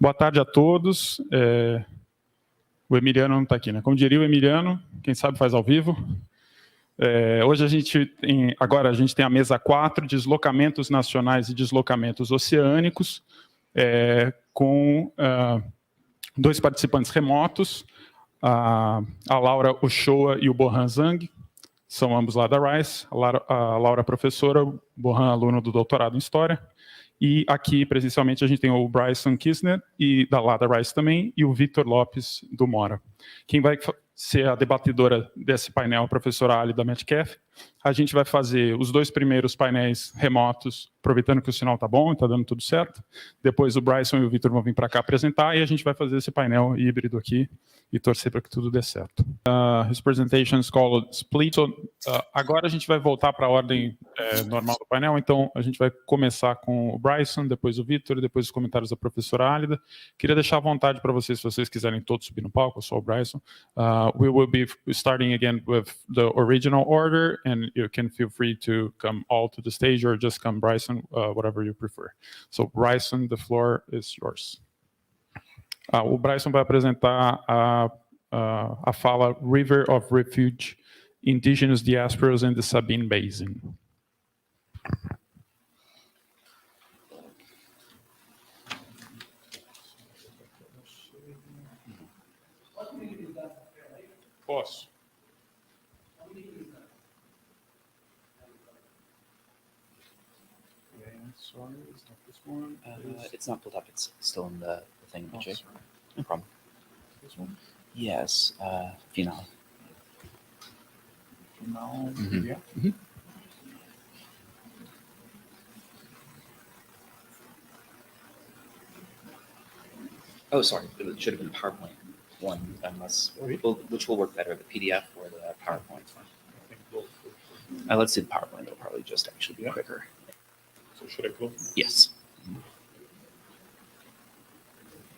Boa tarde a todos. O Emiliano não está aqui, né? Como diria o Emiliano, quem sabe faz ao vivo. Hoje agora a gente tem a mesa 4, deslocamentos nacionais e deslocamentos oceânicos, com 2 participantes remotos, a Laura Ochoa e o Bohan Zhang, são ambos lá da Rice, a Laura professora, o Bohan aluno do doutorado em História, e aqui presencialmente a gente tem o Bryson Kisner, e da Rice também, e o Eder López do Mora. Quem vai ser a debatedora desse painel, a professora Alida Metcalf. A gente vai fazer os 2 primeiros painéis remotos, aproveitando que o sinal está bom e está dando tudo certo. Depois o Bryson e o Eder vão vir para cá apresentar e a gente vai fazer esse painel híbrido aqui e torcer para que tudo dê certo. His presentation is called Split. Agora a gente vai voltar para a ordem normal do painel, então a gente vai começar com o Bryson, depois o Eder, depois os comentários da professora Alida. Queria deixar à vontade para vocês, se vocês quiserem todos subir no palco, só o Bryson. We will be starting again with the original order, and you can feel free to come all to the stage or just come Bryson, whatever you prefer. So Bryson, the floor is yours. O Bryson vai apresentar a fala River of Refuge, Indigenous Diasporas in the Sabine Basin. Posso. Sorry, it's not this one. It's not pulled up. It's still in the thing. Oh, Jay. No problem. This one? Yes. Final. Now, Mm-hmm. yeah. Mm-hmm. Oh, sorry. It should have been PowerPoint one, unless which will work better, the PDF or the PowerPoint. I think both. Let's do the PowerPoint. It'll probably just actually be quicker. So should I go? Yes.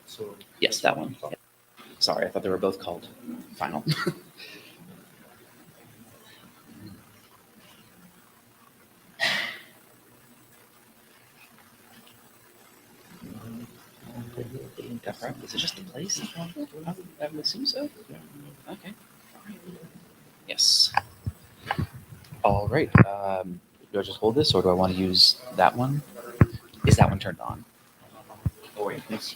So Yes, that one. Yeah. Sorry, I thought they were both called final. Is it just the place? I would assume so. Okay. Yes. All right. Do I just hold this, or do I want to use that one? Is that one turned on? Oh wait. Yes.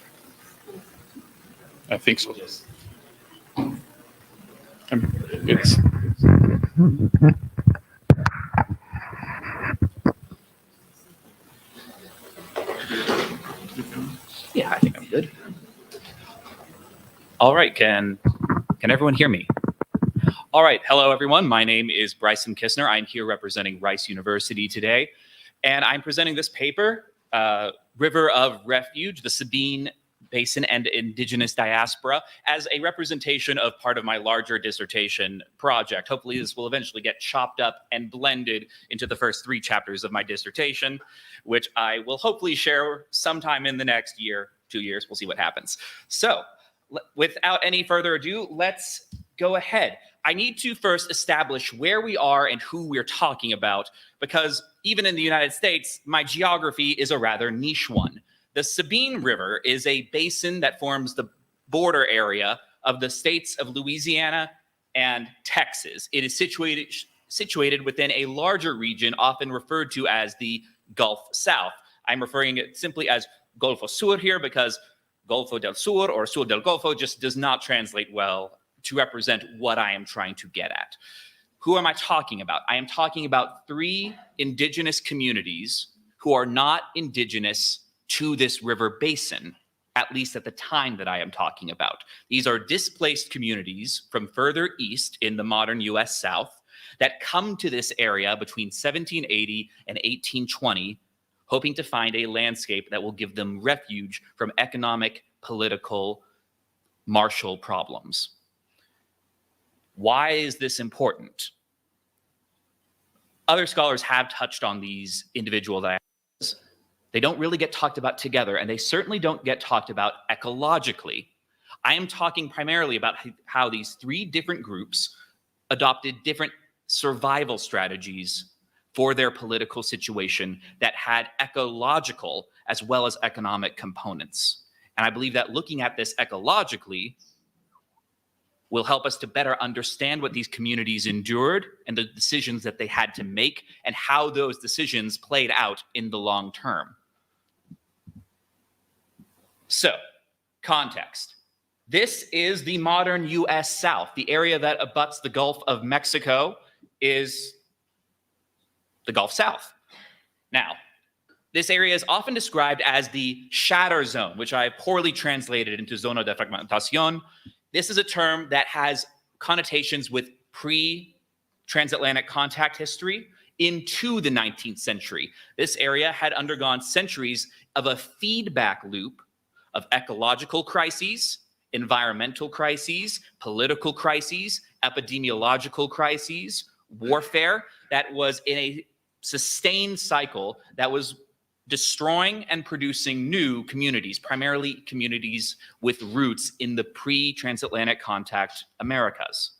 I think so. It's Yeah, I think I'm good. All right, can everyone hear me? All right, hello everyone. My name is Bryson Kisner. I'm here representing Rice University today, and I'm presenting this paper, River of Refuge, the Sabine Basin and Indigenous Diaspora, as a representation of part of my larger dissertation project. Hopefully this will eventually get chopped up and blended into the first 3 chapters of my dissertation, which I will hopefully share sometime in the next year, 2 years. We'll see what happens. So without any further ado, let's go ahead. I need to first establish where we are and who we're talking about, because even in the United States, my geography is a rather niche one. The Sabine River is a basin that forms the border area of the states of Louisiana and Texas. It is situated within a larger region, often referred to as the Gulf South. I'm referring it simply as Golfo Sur here because Golfo del Sur or Sur del Golfo just does not translate well to represent what I am trying to get at. Who am I talking about? I am talking about 3 indigenous communities who are not indigenous to this river basin, at least at the time that I am talking about. These are displaced communities from further east in the modern US South that come to this area between 1780 and 1820, hoping to find a landscape that will give them refuge from economic, political, martial problems. Why is this important? Other scholars have touched on these individual diasporas. They don't really get talked about together, and they certainly don't get talked about ecologically. I am talking primarily about how these 3 different groups adopted different survival strategies for their political situation that had ecological as well as economic components. And I believe that looking at this ecologically will help us to better understand what these communities endured and the decisions that they had to make and how those decisions played out in the long term. So, context. This is the modern US South. The area that abuts the Gulf of Mexico is the Gulf South. Now, this area is often described as the shatter zone, which I have poorly translated into zona de fragmentación. This is a term that has connotations with pre-transatlantic contact history into the 19th century. This area had undergone centuries of a feedback loop of ecological crises, environmental crises, political crises, epidemiological crises, warfare that was in a sustained cycle that was destroying and producing new communities, primarily communities with roots in the pre-transatlantic contact Americas.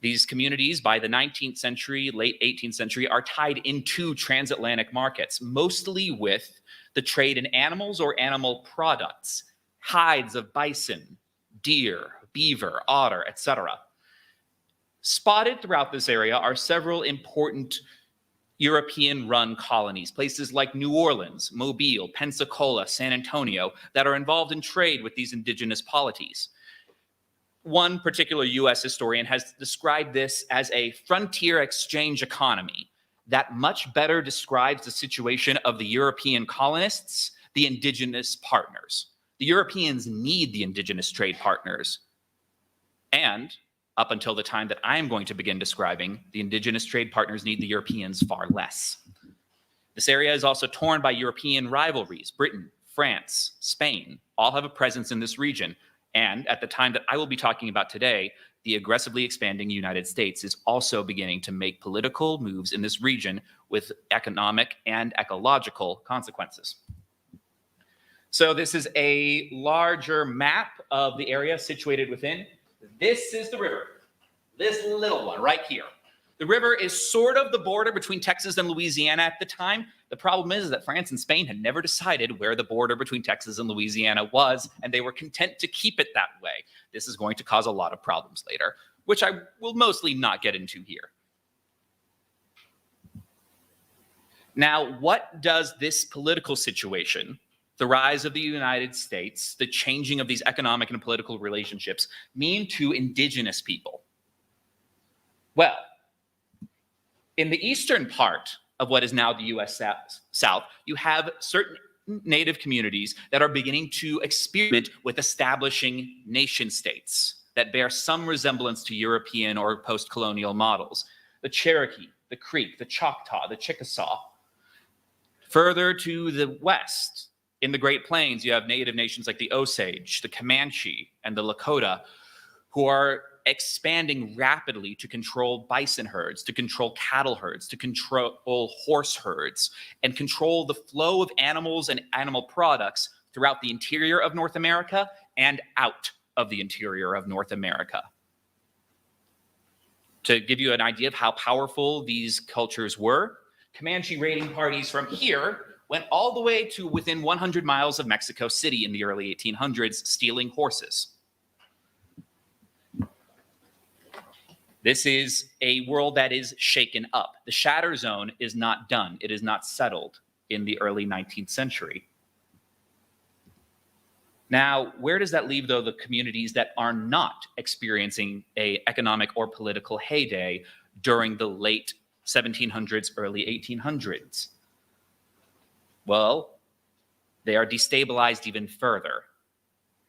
These communities, by the 19th century, late 18th century, are tied into transatlantic markets, mostly with the trade in animals or animal products, hides of bison, deer, beaver, otter, etc. Spotted throughout this area are several important European-run colonies, places like New Orleans, Mobile, Pensacola, San Antonio, that are involved in trade with these indigenous polities. One particular US historian has described this as a frontier exchange economy that much better describes the situation of the European colonists, the indigenous partners. The Europeans need the indigenous trade partners. And up until the time that I am going to begin describing, the indigenous trade partners need the Europeans far less. This area is also torn by European rivalries. Britain, France, Spain all have a presence in this region. And at the time that I will be talking about today, the aggressively expanding United States is also beginning to make political moves in this region with economic and ecological consequences. So this is a larger map of the area situated within. This is the river, this little one right here. The river is sort of the border between Texas and Louisiana at the time. The problem is that France and Spain had never decided where the border between Texas and Louisiana was, and they were content to keep it that way. This is going to cause a lot of problems later, which I will mostly not get into here. Now, what does this political situation, the rise of the United States, the changing of these economic and political relationships, mean to indigenous people? Well, in the eastern part of what is now the US South, you have certain native communities that are beginning to experiment with establishing nation states that bear some resemblance to European or post-colonial models. The Cherokee, the Creek, the Choctaw, the Chickasaw. Further to the west, in the Great Plains, you have native nations like the Osage, the Comanche, and the Lakota, who are expanding rapidly to control bison herds, to control cattle herds, to control horse herds, and control the flow of animals and animal products throughout the interior of North America and out of the interior of North America. To give you an idea of how powerful these cultures were, Comanche raiding parties from here went all the way to within 100 miles of Mexico City in the early 1800s, stealing horses. This is a world that is shaken up. The shatter zone is not done. It is not settled in the early 19th century. Now, where does that leave, though, the communities that are not experiencing an economic or political heyday during the late 1700s, early 1800s? Well, they are destabilized even further,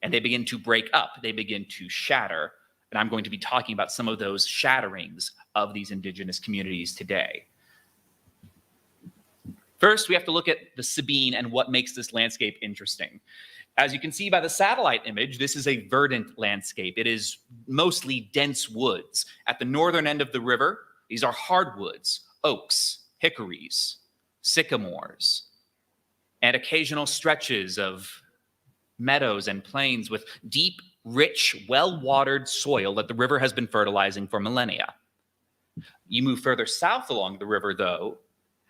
and they begin to break up. They begin to shatter. And I'm going to be talking about some of those shatterings of these indigenous communities today. First, we have to look at the Sabine and what makes this landscape interesting. As you can see by the satellite image, this is a verdant landscape. It is mostly dense woods. At the northern end of the river, these are hardwoods, oaks, hickories, sycamores, and occasional stretches of meadows and plains with deep, rich, well-watered soil that the river has been fertilizing for millennia. You move further south along the river, though,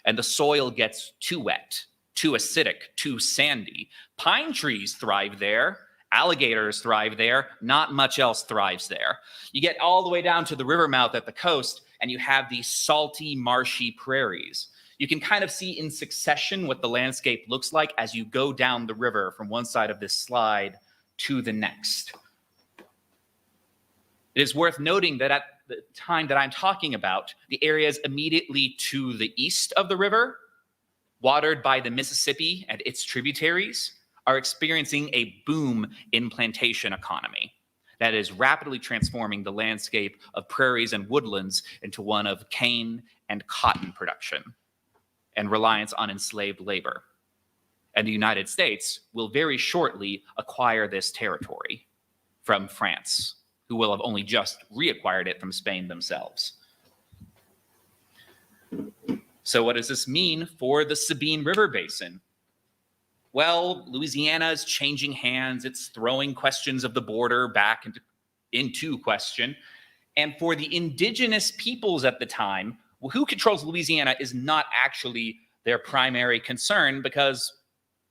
and the soil gets too wet, too acidic, too sandy. Pine trees thrive there. Alligators thrive there. Not much else thrives there. You get all the way down to the river mouth at the coast, and you have these salty, marshy prairies. You can kind of see in succession what the landscape looks like as you go down the river from one side of this slide to the next. It is worth noting that at the time that I'm talking about, the areas immediately to the east of the river, watered by the Mississippi and its tributaries, are experiencing a boom in plantation economy that is rapidly transforming the landscape of prairies and woodlands into one of cane and cotton production and reliance on enslaved labor. And the United States will very shortly acquire this territory from France, who will have only just reacquired it from Spain themselves. So what does this mean for the Sabine River Basin? Well, Louisiana is changing hands. It's throwing questions of the border back into question. And for the indigenous peoples at the time, who controls Louisiana is not actually their primary concern because,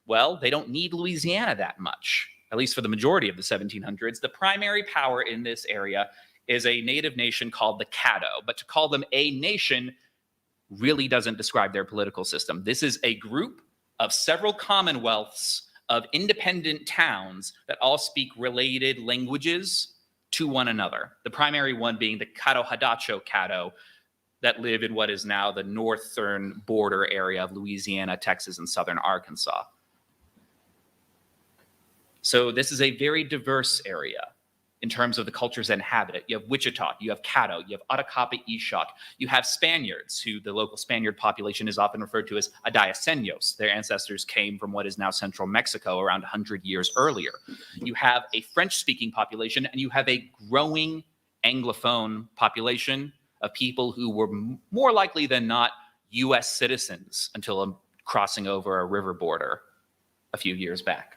well, they don't need Louisiana that much, at least for the majority of the 1700s. The primary power in this area is a native nation called the Caddo, but to call them a nation really doesn't describe their political system. This is a group of several commonwealths of independent towns that all speak related languages to one another. The primary one being the Caddo-Hadacho Caddo that live in what is now the northern border area of Louisiana, Texas, and southern Arkansas. So this is a very diverse area in terms of the cultures that inhabit it. You have Wichita, you have Caddo, you have Atacapa Eshok, you have Spaniards, who the local Spaniard population is often referred to as Adiaseños. Their ancestors came from what is now central Mexico around 100 years earlier. You have a French-speaking population, and you have a growing Anglophone population of people who were more likely than not US citizens until crossing over a river border a few years back.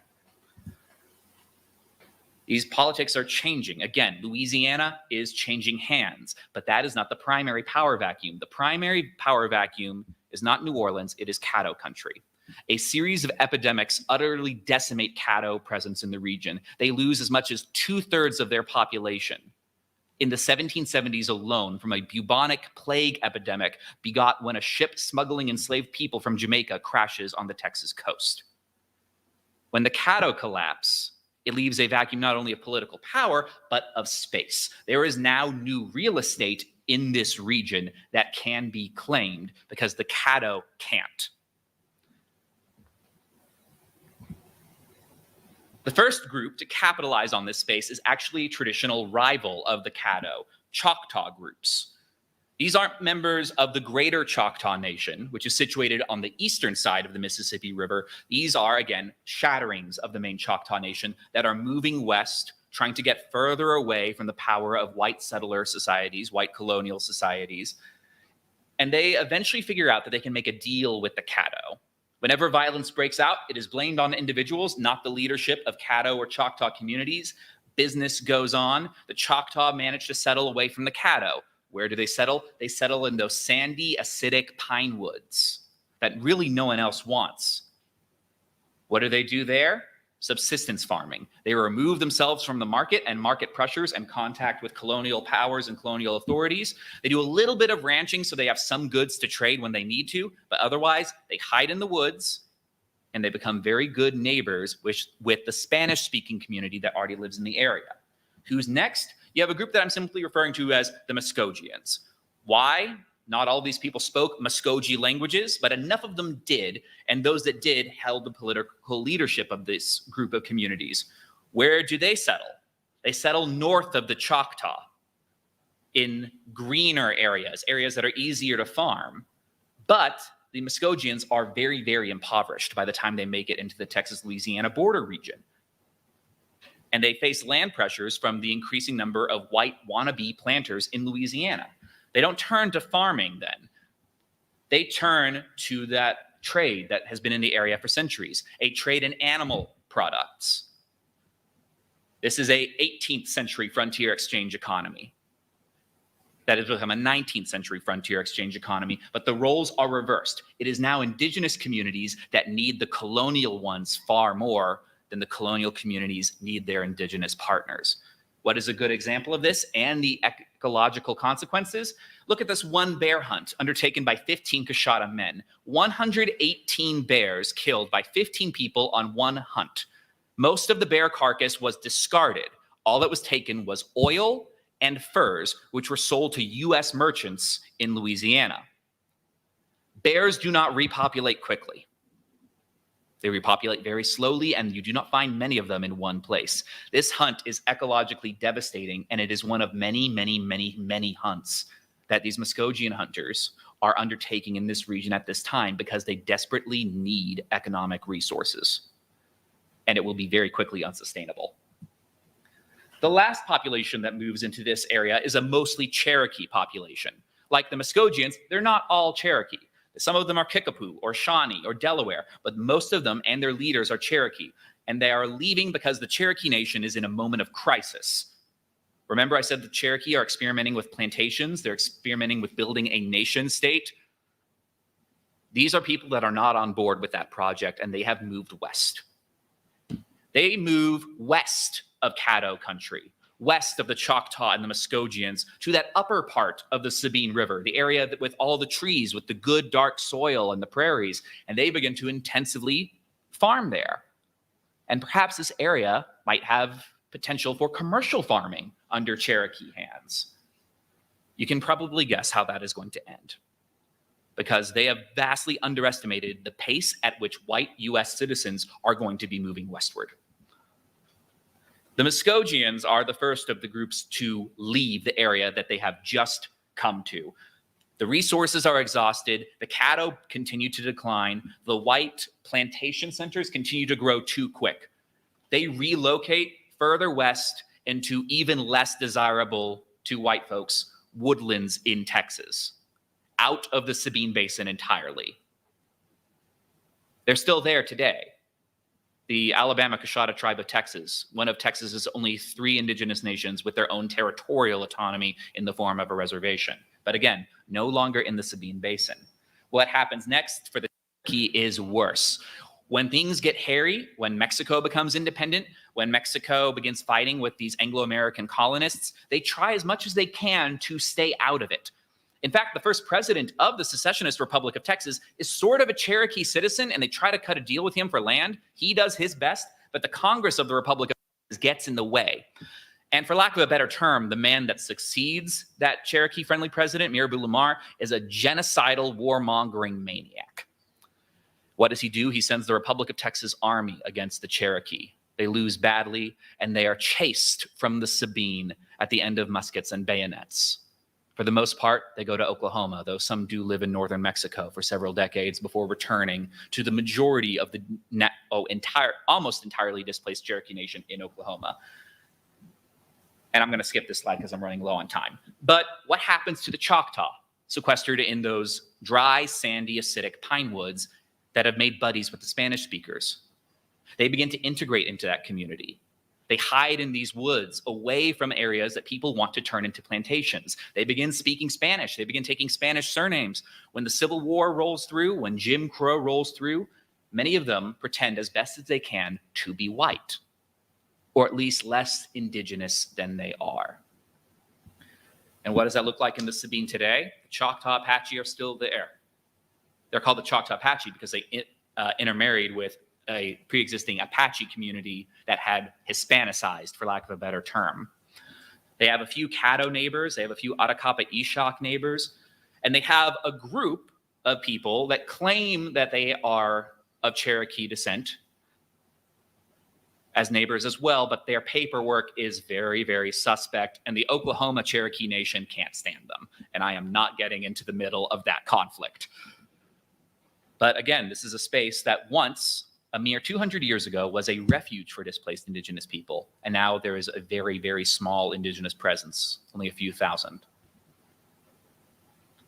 These politics are changing. Again, Louisiana is changing hands, but that is not the primary power vacuum. The primary power vacuum is not New Orleans, it is Caddo country. A series of epidemics utterly decimate Caddo presence in the region. They lose as much as 2/3 of their population. In the 1770s alone, from a bubonic plague epidemic begot when a ship smuggling enslaved people from Jamaica crashes on the Texas coast. When the Caddo collapse, it leaves a vacuum not only of political power, but of space. There is now new real estate in this region that can be claimed because the Caddo can't. The first group to capitalize on this space is actually a traditional rival of the Caddo, Choctaw groups. These aren't members of the greater Choctaw Nation, which is situated on the eastern side of the Mississippi River. These are, again, shatterings of the main Choctaw Nation that are moving west, trying to get further away from the power of white settler societies, white colonial societies. And they eventually figure out that they can make a deal with the Caddo. Whenever violence breaks out, it is blamed on individuals, not the leadership of Caddo or Choctaw communities. Business goes on. The Choctaw manage to settle away from the Caddo. Where do they settle? They settle in those sandy, acidic pine woods that really no one else wants. What do they do there? Subsistence farming. They remove themselves from the market and market pressures and contact with colonial powers and colonial authorities. They do a little bit of ranching so they have some goods to trade when they need to, but otherwise they hide in the woods and they become very good neighbors with the Spanish-speaking community that already lives in the area. Who's next? You have a group that I'm simply referring to as the Muskogeans. Why? Not all of these people spoke Muskogee languages, but enough of them did, and those that did held the political leadership of this group of communities. Where do they settle? They settle north of the Choctaw in greener areas, areas that are easier to farm. But the Muskogeans are very, very impoverished by the time they make it into the Texas-Louisiana border region. And they face land pressures from the increasing number of white wannabe planters in Louisiana. They don't turn to farming then. They turn to that trade that has been in the area for centuries, a trade in animal products. This is a 18th century frontier exchange economy that has become a 19th century frontier exchange economy, but the roles are reversed. It is now indigenous communities that need the colonial ones far more than the colonial communities need their indigenous partners. What is a good example of this and the ecological consequences? Look at this one bear hunt undertaken by 15 Coshada men. 118 bears killed by 15 people on one hunt. Most of the bear carcass was discarded. All that was taken was oil and furs, which were sold to US merchants in Louisiana. Bears do not repopulate quickly. They repopulate very slowly, and you do not find many of them in one place. This hunt is ecologically devastating, and it is one of many, many, many, many hunts that these Muskogean hunters are undertaking in this region at this time because they desperately need economic resources. And it will be very quickly unsustainable. The last population that moves into this area is a mostly Cherokee population. Like the Muskogeans, they're not all Cherokee. Some of them are Kickapoo or Shawnee or Delaware, but most of them and their leaders are Cherokee. And they are leaving because the Cherokee Nation is in a moment of crisis. Remember I said the Cherokee are experimenting with plantations. They're experimenting with building a nation state. These are people that are not on board with that project, and they have moved west. They move west of Caddo country, west of the Choctaw and the Muskogeans, to that upper part of the Sabine River, the area that with all the trees, with the good dark soil and the prairies, and they begin to intensively farm there. And perhaps this area might have potential for commercial farming under Cherokee hands. You can probably guess how that is going to end, because they have vastly underestimated the pace at which white US citizens are going to be moving westward. The Muskogeans are the first of the groups to leave the area that they have just come to. The resources are exhausted, the Caddo continue to decline, the white plantation centers continue to grow too quick. They relocate further west into even less desirable to white folks woodlands in Texas, out of the Sabine Basin entirely. They're still there today. The Alabama Coshada tribe of Texas, one of Texas's only 3 indigenous nations with their own territorial autonomy in the form of a reservation. But again, no longer in the Sabine Basin. What happens next for the Cherokee is worse. When things get hairy, when Mexico becomes independent, when Mexico begins fighting with these Anglo-American colonists, they try as much as they can to stay out of it. In fact, the first president of the secessionist Republic of Texas is sort of a Cherokee citizen, and they try to cut a deal with him for land. He does his best, but the Congress of the Republic of Texas gets in the way. And for lack of a better term, the man that succeeds that Cherokee-friendly president, Mirabeau Lamar, is a genocidal, warmongering maniac. What does he do? He sends the Republic of Texas Army against the Cherokee. They lose badly, and they are chased from the Sabine at the end of muskets and bayonets. For the most part, they go to Oklahoma, though some do live in northern Mexico for several decades before returning to the majority of the almost entirely displaced Cherokee Nation in Oklahoma. And I'm going to skip this slide because I'm running low on time. But what happens to the Choctaw, sequestered in those dry, sandy, acidic pine woods that have made buddies with the Spanish speakers? They begin to integrate into that community. They hide in these woods away from areas that people want to turn into plantations. They begin speaking Spanish. They begin taking Spanish surnames. When the Civil War rolls through, when Jim Crow rolls through, many of them pretend as best as they can to be white, or at least less indigenous than they are. And what does that look like in the Sabine today? The Choctaw Apache are still there. They're called the Choctaw Apache because they intermarried with a pre-existing Apache community that had Hispanicized, for lack of a better term. They have a few Caddo neighbors, they have a few Atacapa Eshok neighbors, and they have a group of people that claim that they are of Cherokee descent as neighbors as well, but their paperwork is very, very suspect, and the Oklahoma Cherokee Nation can't stand them. And I am not getting into the middle of that conflict. But again, this is a space that once, a mere 200 years ago, was a refuge for displaced indigenous people. And now there is a very, very small indigenous presence, only a few thousand.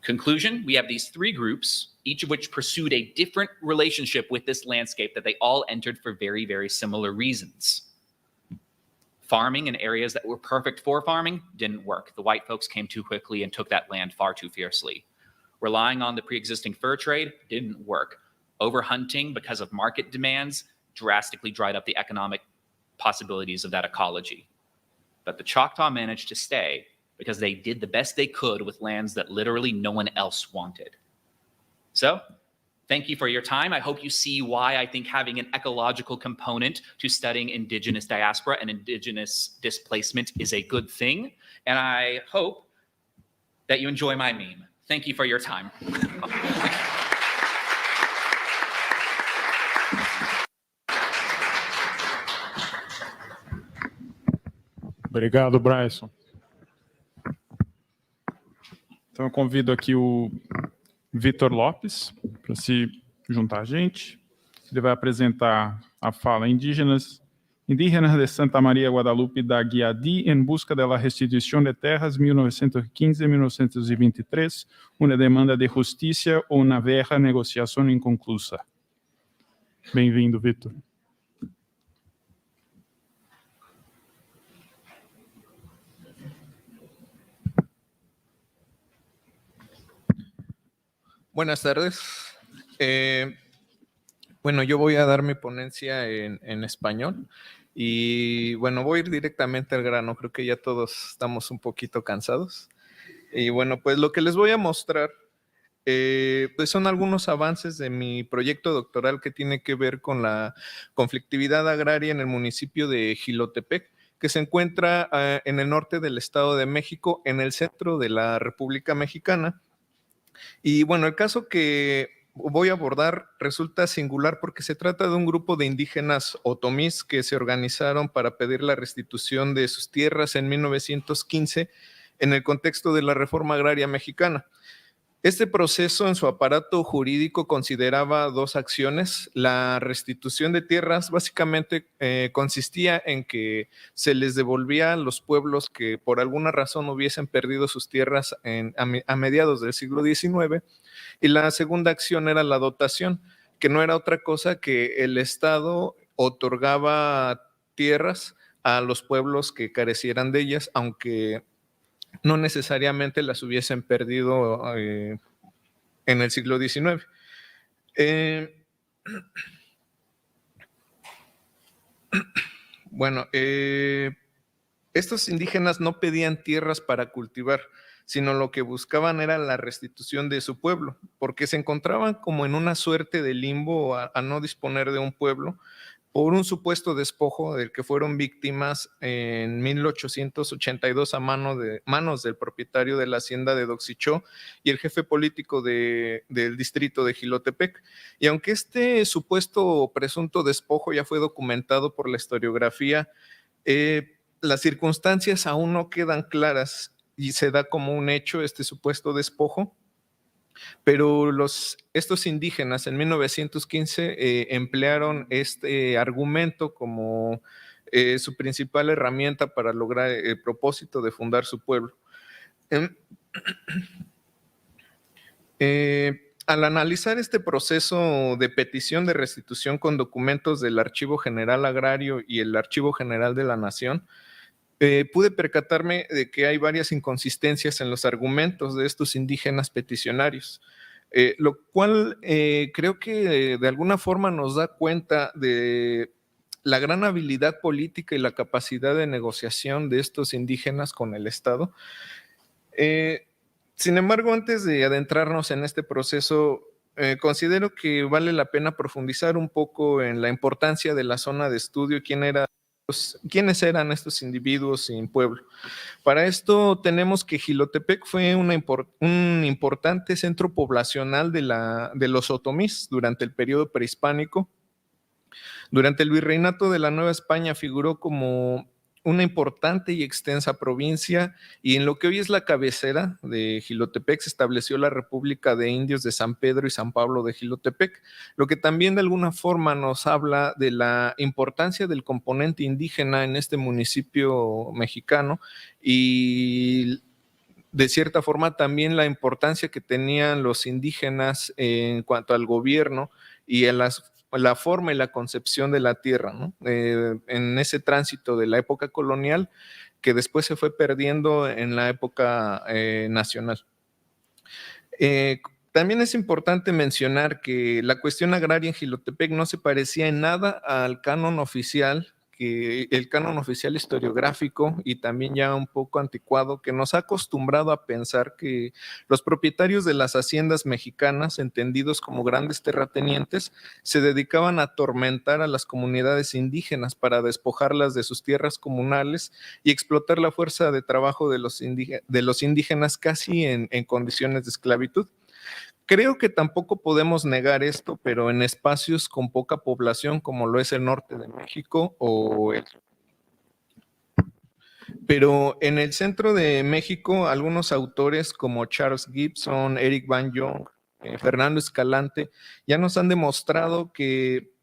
Conclusion, we have these 3 groups, each of which pursued a different relationship with this landscape that they all entered for very, very similar reasons. Farming in areas that were perfect for farming didn't work. The white folks came too quickly and took that land far too fiercely. Relying on the pre-existing fur trade didn't work. Overhunting because of market demands drastically dried up the economic possibilities of that ecology. But the Choctaw managed to stay because they did the best they could with lands that literally no one else wanted. So, thank you for your time. I hope you see why I think having an ecological component to studying indigenous diaspora and indigenous displacement is a good thing. And I hope that you enjoy my meme. Thank you for your time. Obrigado, Bryson. Então eu convido aqui o Vitor Lopes para se juntar a gente. Ele vai apresentar a fala Indígenas de Santa María, Guadalupe, Daghiadí, en busca de la restitución de tierras 1915-1923, una demanda de justicia o una vieja negociación inconclusa. Bem-vindo, Vitor. Buenas tardes. Bueno, yo voy a dar mi ponencia en español y bueno, voy a ir directamente al grano. Creo que ya todos estamos un poquito cansados. Y bueno, pues lo que les voy a mostrar pues son algunos avances de mi proyecto doctoral que tiene que ver con la conflictividad agraria en el municipio de Jilotepec, que se encuentra en el norte del Estado de México, en el centro de la República Mexicana. Y bueno, el caso que voy a abordar resulta singular porque se trata de un grupo de indígenas otomís que se organizaron para pedir la restitución de sus tierras en 1915 en el contexto de la reforma agraria mexicana. Este proceso en su aparato jurídico consideraba dos acciones. La restitución de tierras básicamente consistía en que se les devolvía a los pueblos que por alguna razón hubiesen perdido sus tierras a mediados del siglo XIX. Y la segunda acción era la dotación, que no era otra cosa que el Estado otorgaba tierras a los pueblos que carecieran de ellas, aunque no necesariamente las hubiesen perdido en el siglo XIX. Bueno, estos indígenas no pedían tierras para cultivar, sino lo que buscaban era la restitución de su pueblo, porque se encontraban como en una suerte de limbo a no disponer de un pueblo, por un supuesto despojo del que fueron víctimas en 1882 a manos del propietario de la hacienda de Doxichó y el jefe político del distrito de Jilotepec. Y aunque este supuesto presunto despojo ya fue documentado por la historiografía, las circunstancias aún no quedan claras y se da como un hecho este supuesto despojo. Pero estos indígenas en 1915 emplearon este argumento como su principal herramienta para lograr el propósito de fundar su pueblo. Al analizar este proceso de petición de restitución con documentos del Archivo General Agrario y el Archivo General de la Nación, pude percatarme de que hay varias inconsistencias en los argumentos de estos indígenas peticionarios, lo cual creo que de alguna forma nos da cuenta de la gran habilidad política y la capacidad de negociación de estos indígenas con el Estado. Sin embargo, antes de adentrarnos en este proceso, considero que vale la pena profundizar un poco en la importancia de la zona de estudio y quiénes eran estos individuos sin pueblo. Para esto tenemos que Jilotepec fue un importante centro poblacional de los otomís durante el periodo prehispánico. Durante el virreinato de la Nueva España figuró como una importante y extensa provincia, y en lo que hoy es la cabecera de Jilotepec se estableció la República de Indios de San Pedro y San Pablo de Jilotepec, lo que también de alguna forma nos habla de la importancia del componente indígena en este municipio mexicano y de cierta forma también la importancia que tenían los indígenas en cuanto al gobierno y en las la forma y la concepción de la tierra, ¿no? En ese tránsito de la época colonial que después se fue perdiendo en la época nacional. También es importante mencionar que la cuestión agraria en Jilotepec no se parecía en nada al canon oficial, el canon oficial historiográfico y también ya un poco anticuado, que nos ha acostumbrado a pensar que los propietarios de las haciendas mexicanas, entendidos como grandes terratenientes, se dedicaban a atormentar a las comunidades indígenas para despojarlas de sus tierras comunales y explotar la fuerza de trabajo de los indígenas casi en condiciones de esclavitud. Creo que tampoco podemos negar esto, pero en espacios con poca población como lo es el norte de México Pero en el centro de México, algunos autores como Charles Gibson, Eric Van Jong, Fernando Escalante, ya nos han demostrado que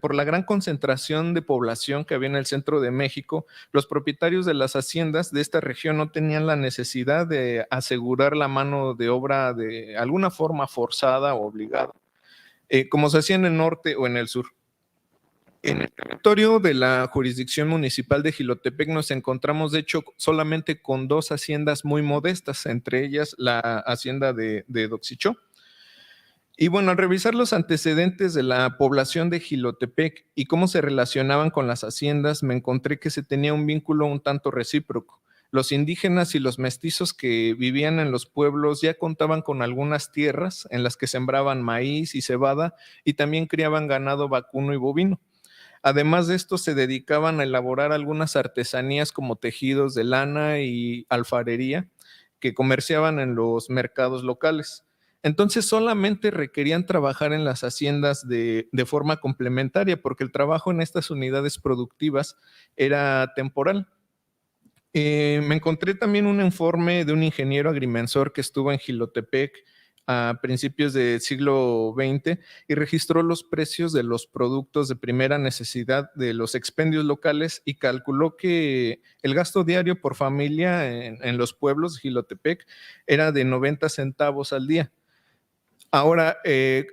por la gran concentración de población que había en el centro de México, los propietarios de las haciendas de esta región no tenían la necesidad de asegurar la mano de obra de alguna forma forzada o obligada, como se hacía en el norte o en el sur. En el territorio de la jurisdicción municipal de Jilotepec nos encontramos, de hecho, solamente con 2 haciendas muy modestas, entre ellas la hacienda de Doxichó. Y bueno, al revisar los antecedentes de la población de Jilotepec y cómo se relacionaban con las haciendas, me encontré que se tenía un vínculo un tanto recíproco. Los indígenas y los mestizos que vivían en los pueblos ya contaban con algunas tierras en las que sembraban maíz y cebada y también criaban ganado vacuno y bovino. Además de esto, se dedicaban a elaborar algunas artesanías como tejidos de lana y alfarería que comerciaban en los mercados locales. Entonces solamente requerían trabajar en las haciendas de forma complementaria porque el trabajo en estas unidades productivas era temporal. Me encontré también un informe de un ingeniero agrimensor que estuvo en Jilotepec a principios del siglo XX y registró los precios de los productos de primera necesidad de los expendios locales y calculó que el gasto diario por familia en los pueblos de Jilotepec era de 90 centavos al día. Ahora,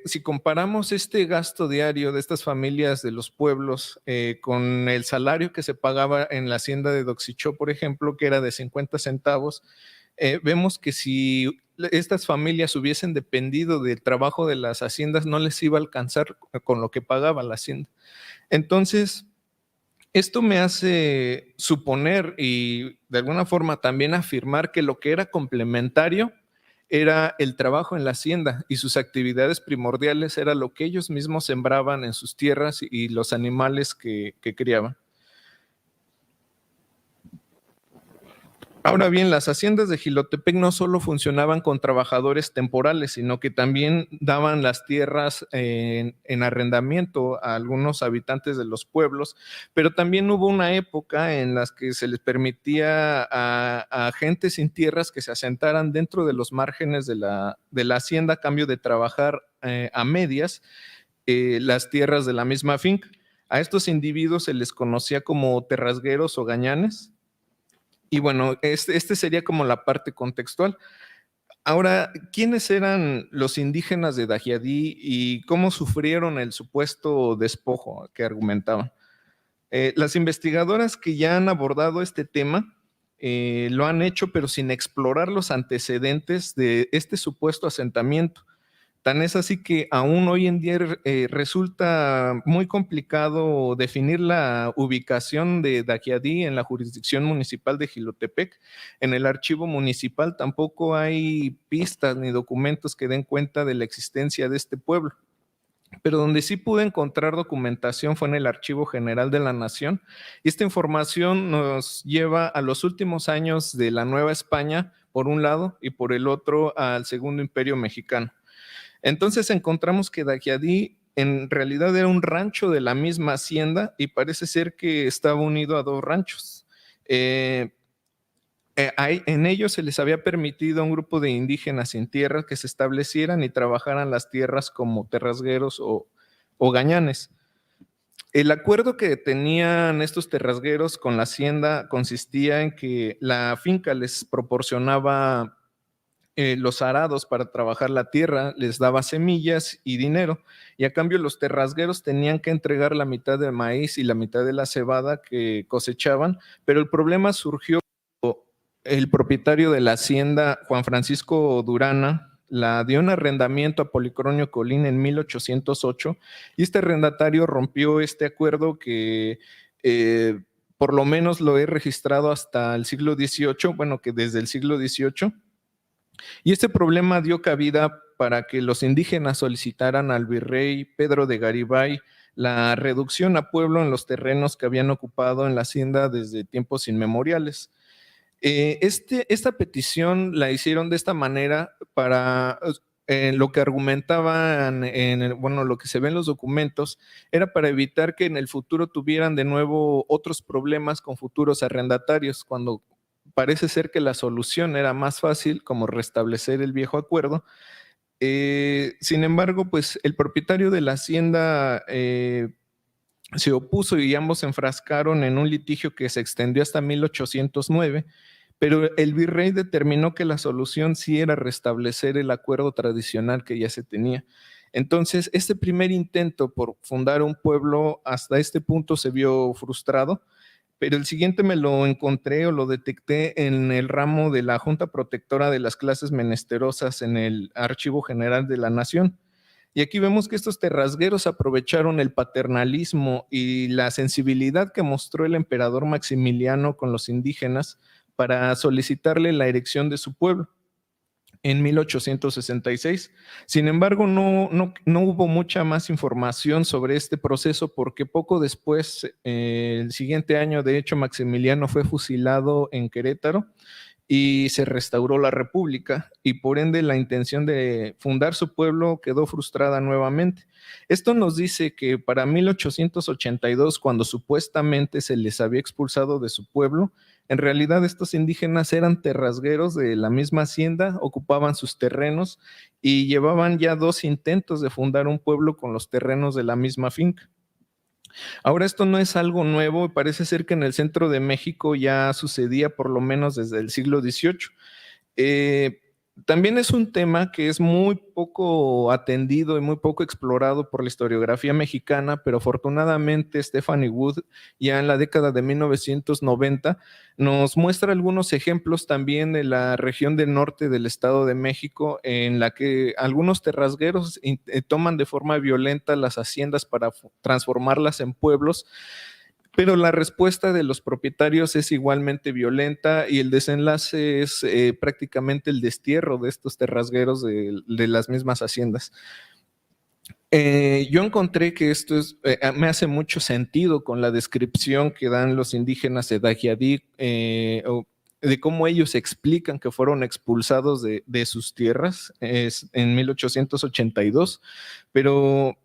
si comparamos este gasto diario de estas familias de los pueblos con el salario que se pagaba en la hacienda de Doxichó, por ejemplo, que era de 50 centavos, vemos que si estas familias hubiesen dependido del trabajo de las haciendas, no les iba a alcanzar con lo que pagaba la hacienda. Entonces, esto me hace suponer y de alguna forma también afirmar que lo que era complementario era el trabajo en la hacienda y sus actividades primordiales era lo que ellos mismos sembraban en sus tierras y los animales que criaban. Ahora bien, las haciendas de Jilotepec no solo funcionaban con trabajadores temporales, sino que también daban las tierras en arrendamiento a algunos habitantes de los pueblos, pero también hubo una época en la que se les permitía a gente sin tierras que se asentaran dentro de los márgenes de la hacienda a cambio de trabajar a medias las tierras de la misma finca. A estos individuos se les conocía como terrasgueros o gañanes. Y bueno, este sería como la parte contextual. Ahora, ¿quiénes eran los indígenas de Daghiadí y cómo sufrieron el supuesto despojo que argumentaban? Las investigadoras que ya han abordado este tema lo han hecho, pero sin explorar los antecedentes de este supuesto asentamiento. Tan es así que aún hoy en día resulta muy complicado definir la ubicación de Daghiadí en la jurisdicción municipal de Jilotepec. En el archivo municipal tampoco hay pistas ni documentos que den cuenta de la existencia de este pueblo. Pero donde sí pude encontrar documentación fue en el Archivo General de la Nación. Y esta información nos lleva a los últimos años de la Nueva España, por un lado, y por el otro al Segundo Imperio Mexicano. Entonces encontramos que Daghiadí en realidad era un rancho de la misma hacienda y parece ser que estaba unido a 2 ranchos. En ellos se les había permitido a un grupo de indígenas sin tierras que se establecieran y trabajaran las tierras como terrasgueros o gañanes. El acuerdo que tenían estos terrasgueros con la hacienda consistía en que la finca les proporcionaba los arados para trabajar la tierra, les daba semillas y dinero, y a cambio los terrasgueros tenían que entregar la mitad de maíz y la mitad de la cebada que cosechaban, pero el problema surgió cuando el propietario de la hacienda, Juan Francisco Durana, la dio en arrendamiento a Policronio Colín en 1808, y este arrendatario rompió este acuerdo que por lo menos lo he registrado hasta el siglo XVIII, bueno, que desde el siglo XVIII, y este problema dio cabida para que los indígenas solicitaran al virrey Pedro de Garibay la reducción a pueblo en los terrenos que habían ocupado en la hacienda desde tiempos inmemoriales. Esta petición la hicieron de esta manera para lo que argumentaban, bueno, lo que se ve en los documentos, era para evitar que en el futuro tuvieran de nuevo otros problemas con futuros arrendatarios, cuando parece ser que la solución era más fácil, como restablecer el viejo acuerdo. Sin embargo, pues el propietario de la hacienda se opuso y ambos se enfrascaron en un litigio que se extendió hasta 1809, pero el virrey determinó que la solución sí era restablecer el acuerdo tradicional que ya se tenía. Entonces, este primer intento por fundar un pueblo hasta este punto se vio frustrado, pero el siguiente me lo encontré o lo detecté en el ramo de la Junta Protectora de las Clases Menesterosas en el Archivo General de la Nación. Y aquí vemos que estos terrasgueros aprovecharon el paternalismo y la sensibilidad que mostró el emperador Maximiliano con los indígenas para solicitarle la erección de su pueblo en 1866. Sin embargo, no hubo mucha más información sobre este proceso porque poco después, el siguiente año, de hecho, Maximiliano fue fusilado en Querétaro y se restauró la República, y por ende la intención de fundar su pueblo quedó frustrada nuevamente. Esto nos dice que para 1882, cuando supuestamente se les había expulsado de su pueblo, en realidad estos indígenas eran terrasgueros de la misma hacienda, ocupaban sus terrenos y llevaban ya 2 intentos de fundar un pueblo con los terrenos de la misma finca. Ahora, esto no es algo nuevo, parece ser que en el centro de México ya sucedía por lo menos desde el siglo XVIII. También es un tema que es muy poco atendido y muy poco explorado por la historiografía mexicana, pero afortunadamente Stephanie Wood, ya en la década de 1990, nos muestra algunos ejemplos también de la región del norte del Estado de México, en la que algunos terrasgueros toman de forma violenta las haciendas para transformarlas en pueblos, pero la respuesta de los propietarios es igualmente violenta y el desenlace es prácticamente el destierro de estos terrasgueros de las mismas haciendas. Yo encontré que esto me hace mucho sentido con la descripción que dan los indígenas de Daghiadí, de cómo ellos explican que fueron expulsados de sus tierras en 1882, pero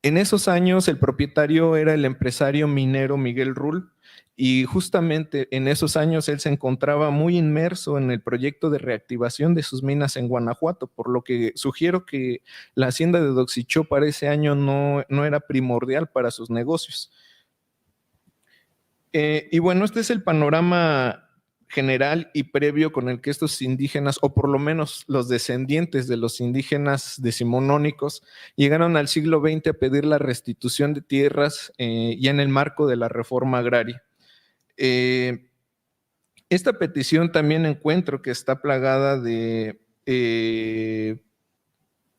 en esos años el propietario era el empresario minero Miguel Rull, y justamente en esos años él se encontraba muy inmerso en el proyecto de reactivación de sus minas en Guanajuato, por lo que sugiero que la hacienda de Doxichó para ese año no era primordial para sus negocios. Y bueno, este es el panorama general y previo con el que estos indígenas, o por lo menos los descendientes de los indígenas decimonónicos, llegaron al siglo XX a pedir la restitución de tierras ya en el marco de la reforma agraria. Esta petición también encuentro que está plagada de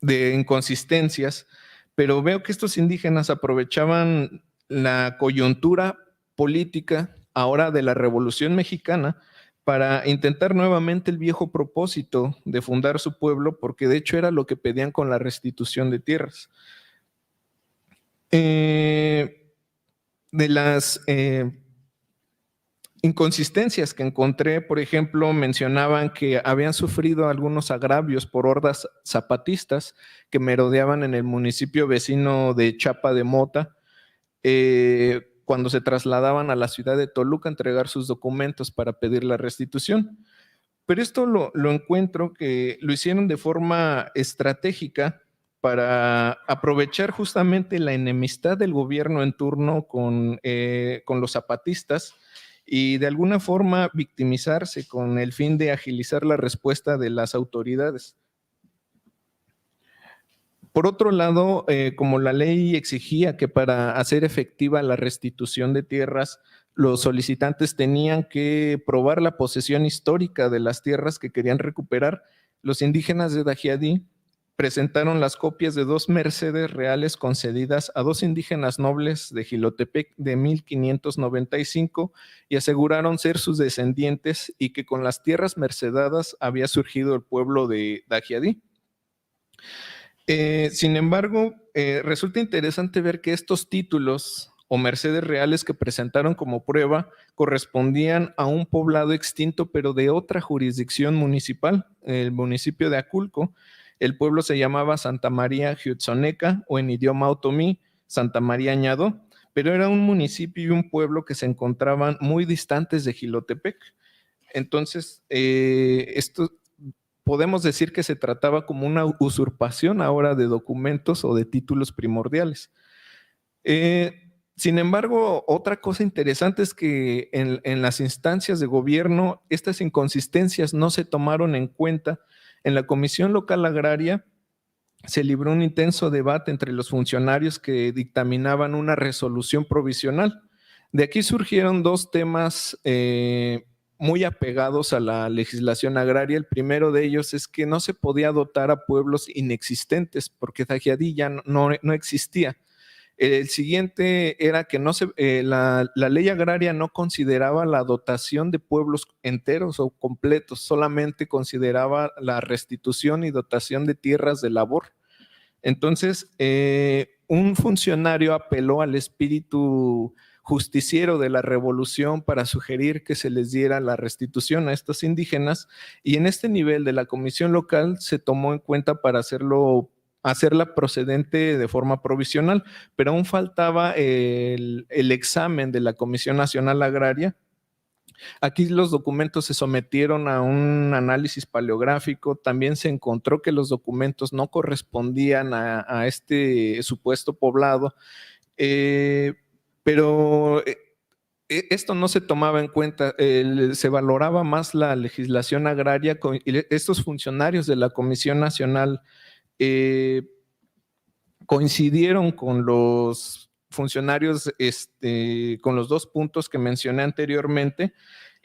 inconsistencias, pero veo que estos indígenas aprovechaban la coyuntura política ahora de la Revolución Mexicana para intentar nuevamente el viejo propósito de fundar su pueblo, porque de hecho era lo que pedían con la restitución de tierras. De las inconsistencias que encontré, por ejemplo, mencionaban que habían sufrido algunos agravios por hordas zapatistas que merodeaban en el municipio vecino de Chapa de Mota, cuando se trasladaban a la ciudad de Toluca a entregar sus documentos para pedir la restitución. Pero esto lo encuentro que lo hicieron de forma estratégica para aprovechar justamente la enemistad del gobierno en turno con los zapatistas y de alguna forma victimizarse con el fin de agilizar la respuesta de las autoridades. Por otro lado, como la ley exigía que para hacer efectiva la restitución de tierras, los solicitantes tenían que probar la posesión histórica de las tierras que querían recuperar, los indígenas de Daghiadí presentaron las copias de 2 mercedes reales concedidas a 2 indígenas nobles de Jilotepec de 1595 y aseguraron ser sus descendientes y que con las tierras mercedadas había surgido el pueblo de Daghiadí. Sin embargo, resulta interesante ver que estos títulos o mercedes reales que presentaron como prueba correspondían a un poblado extinto, pero de otra jurisdicción municipal, el municipio de Aculco. El pueblo se llamaba Santa María Jutzoneca o en idioma otomí, Santa María Añado, pero era un municipio y un pueblo que se encontraban muy distantes de Jilotepec. Entonces, esto podemos decir que se trataba como una usurpación ahora de documentos o de títulos primordiales. Sin embargo, otra cosa interesante es que en las instancias de gobierno estas inconsistencias no se tomaron en cuenta. En la Comisión Local Agraria se libró un intenso debate entre los funcionarios que dictaminaban una resolución provisional. De aquí surgieron 2 temas muy apegados a la legislación agraria. El primero de ellos es que no se podía dotar a pueblos inexistentes porque Daghiadí ya no existía. El siguiente era que la ley agraria no consideraba la dotación de pueblos enteros o completos, solamente consideraba la restitución y dotación de tierras de labor. Entonces, un funcionario apeló al espíritu justiciero de la revolución para sugerir que se les diera la restitución a estos indígenas, y en este nivel de la comisión local se tomó en cuenta para hacerla procedente de forma provisional, pero aún faltaba el examen de la Comisión Nacional Agraria. Aquí los documentos se sometieron a un análisis paleográfico, también se encontró que los documentos no correspondían a este supuesto poblado, pero esto no se tomaba en cuenta, se valoraba más la legislación agraria. Estos funcionarios de la Comisión Nacional coincidieron con los funcionarios con los 2 puntos que mencioné anteriormente,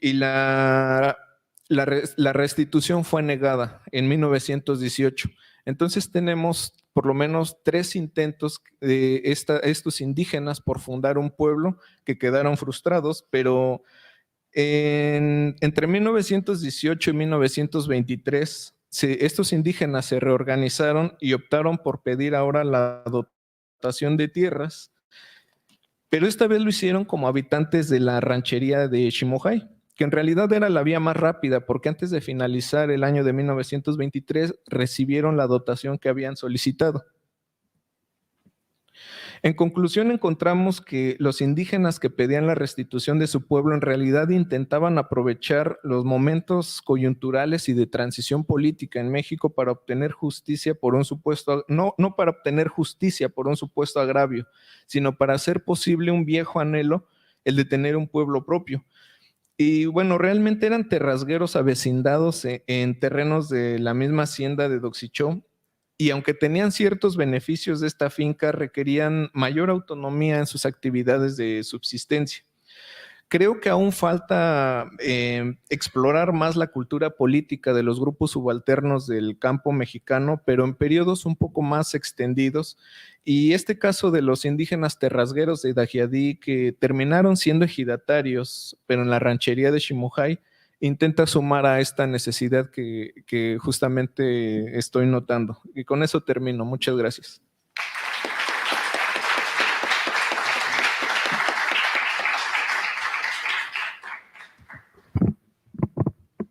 y la restitución fue negada en 1918. Entonces tenemos por lo menos 3 intentos de estos indígenas por fundar un pueblo que quedaron frustrados, pero entre 1918 y 1923 estos indígenas se reorganizaron y optaron por pedir ahora la dotación de tierras, pero esta vez lo hicieron como habitantes de la ranchería de Ximojay, que en realidad era la vía más rápida, porque antes de finalizar el año de 1923 recibieron la dotación que habían solicitado. En conclusión, encontramos que los indígenas que pedían la restitución de su pueblo en realidad intentaban aprovechar los momentos coyunturales y de transición política en México para obtener justicia por un supuesto, no para obtener justicia por un supuesto agravio, sino para hacer posible un viejo anhelo, el de tener un pueblo propio. Y bueno, realmente eran terrasgueros avecindados en terrenos de la misma hacienda de Doxichó, y aunque tenían ciertos beneficios de esta finca, requerían mayor autonomía en sus actividades de subsistencia. Creo que aún falta explorar más la cultura política de los grupos subalternos del campo mexicano, pero en periodos un poco más extendidos. Y este caso de los indígenas terrasgueros de Daghiadí, que terminaron siendo ejidatarios, pero en la ranchería de Ximojay, intenta sumar a esta necesidad que justamente estoy notando. Y con eso termino. Muchas gracias.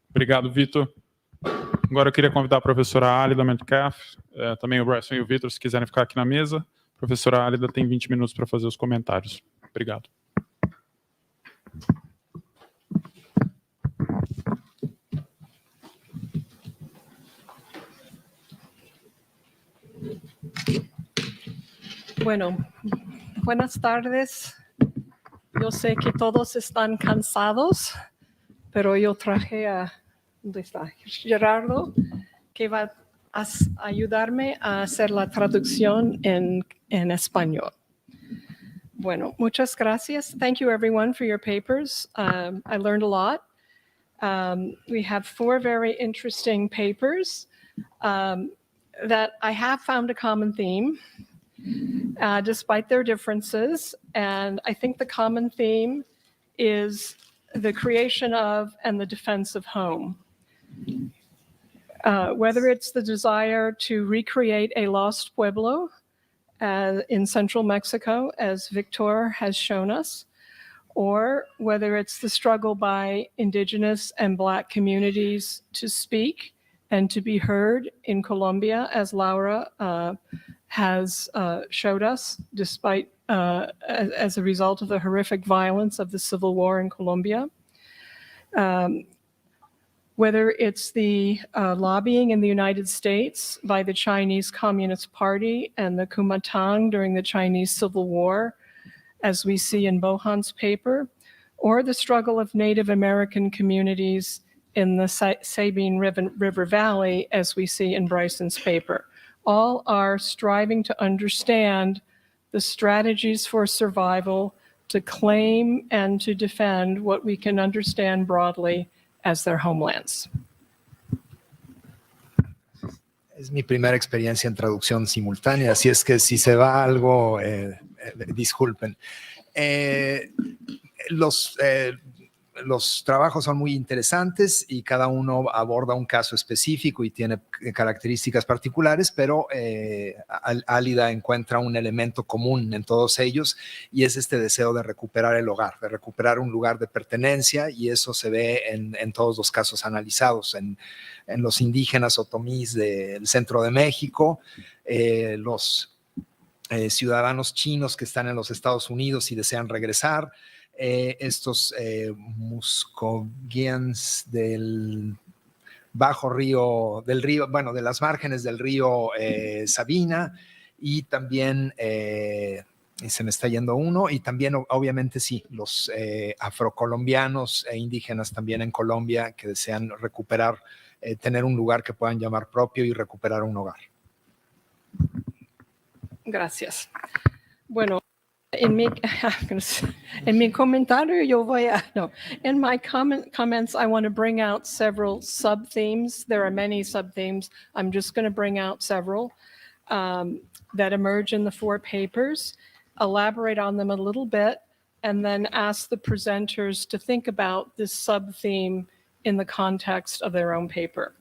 Obrigado, Vitor. Agora eu queria convidar a professora Alida Metcalf, também o Bryson e o Vitor, se quiserem ficar aqui na mesa. A professora Alida tem 20 minutos para fazer os comentários. Obrigado. Bueno, buenas tardes. Yo sé que todos están cansados, pero yo traje a ¿dónde está? Gerardo, que va a ayudarme a hacer la traducción en español. Bueno, muchas gracias. Thank you everyone for your papers. I learned a lot. We have 4 very interesting papers that I have found a common theme, despite their differences. And I think the common theme is the creation of and the defense of home. Whether it's the desire to recreate a lost pueblo in central Mexico, as Victor has shown us, or whether it's the struggle by Indigenous and Black communities to speak and to be heard in Colombia, as Laura has showed us, despite as a result of the horrific violence of the civil war in Colombia. Whether it's the lobbying in the United States by the Chinese Communist Party and the Kuomintang during the Chinese Civil War, as we see in Bohan's paper, or the struggle of Native American communities in the Sabine River Valley, as we see in Bryson's paper. All are striving to understand the strategies for survival, to claim and to defend what we can understand broadly as their homelands. Es mi primera experiencia en traducción simultánea, así es que si se va algo, disculpen. Los trabajos son muy interesantes y cada uno aborda un caso específico y tiene características particulares, pero Alida encuentra un elemento común en todos ellos y es este deseo de recuperar el hogar, de recuperar un lugar de pertenencia, y eso se ve en todos los casos analizados, en los indígenas otomís del centro de México, los ciudadanos chinos que están en los Estados Unidos y desean regresar, estos Muscogians del bajo río, bueno, de las márgenes del río Sabina, y también, se me está yendo uno, y también obviamente sí, los afrocolombianos e indígenas también en Colombia que desean recuperar, tener un lugar que puedan llamar propio y recuperar un hogar. Gracias. Bueno, in my comentario yo voy a, no, in my comments I want to bring out several sub-themes. There are many sub-themes. I'm just going to bring out several that emerge in the 4 papers, elaborate on them a little bit, and then ask the presenters to think about this sub-theme in the context of their own paper.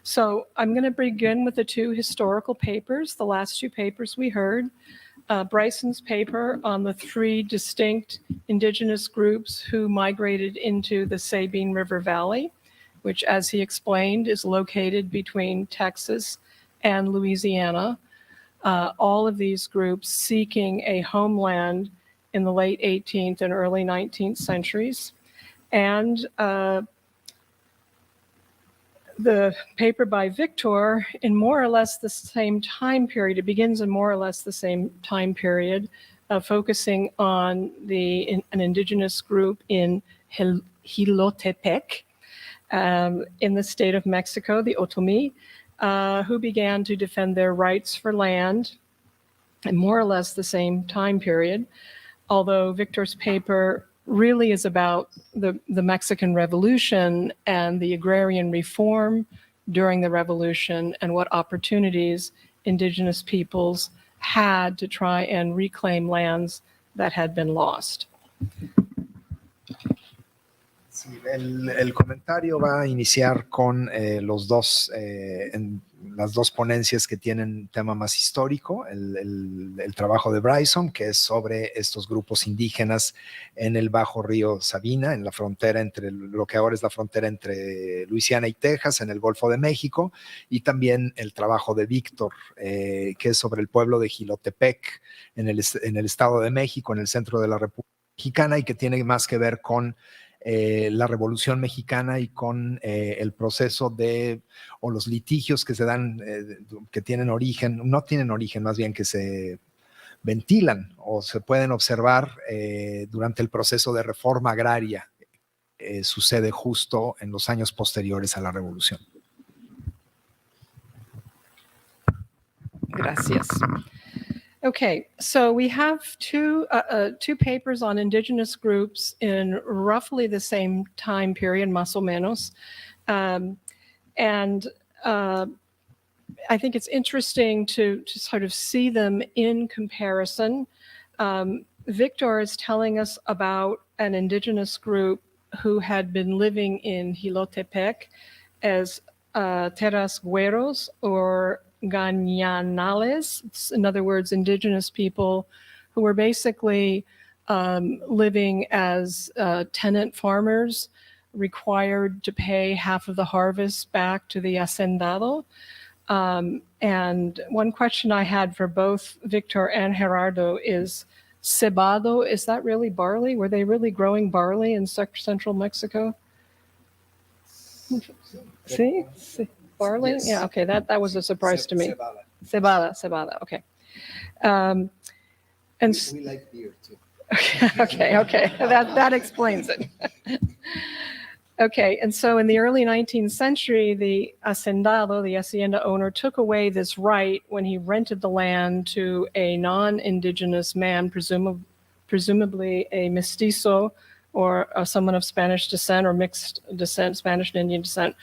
So I'm going to begin with the 2 historical papers, the last 2 papers we heard. Bryson's paper on the 3 distinct indigenous groups who migrated into the Sabine River Valley, which, as he explained, is located between Texas and Louisiana. All of these groups seeking a homeland in the late 18th and early 19th centuries. And the paper by Victor in more or less the same time period. It begins in more or less the same time period, focusing on an indigenous group in Jilotepec, in the state of Mexico, the Otomí, who began to defend their rights for land in more or less the same time period, although Victor's paper really is about the Mexican Revolution and the agrarian reform during the revolution and what opportunities indigenous peoples had to try and reclaim lands that had been lost. Sí, el comentario va a iniciar con las 2 ponencias que tienen tema más histórico, el trabajo de Bryson, que es sobre estos grupos indígenas en el bajo río Sabina, en la frontera entre lo que ahora es la frontera entre Luisiana y Texas, en el Golfo de México, y también el trabajo de Víctor, que es sobre el pueblo de Jilotepec, en el Estado de México, en el centro de la República Mexicana, y que tiene más que ver con la Revolución Mexicana y con el proceso o los litigios que se dan, que tienen origen, no tienen origen, más bien que se ventilan o se pueden observar durante el proceso de reforma agraria. Sucede justo en los años posteriores a la revolución. Gracias. Okay, so we have two papers on indigenous groups in roughly the same time period, más o menos. I think it's interesting to sort of see them in comparison. Victor is telling us about an indigenous group who had been living in Jilotepec as terras güeros or gañanales, in other words, indigenous people who were basically living as tenant farmers, required to pay half of the harvest back to the hacendado. And one question I had for both Victor and Gerardo is, cebado, is that really barley? Were they really growing barley in central Mexico? See? Barley? Yes. Yeah, okay, that was a surprise to me. Cebada, okay. And we like beer too. okay, that explains it. Okay, and so in the early 19th century, the hacendado, the hacienda owner, took away this right when he rented the land to a non-indigenous man, presumably a mestizo or someone of Spanish descent or mixed descent, Spanish and Indian descent,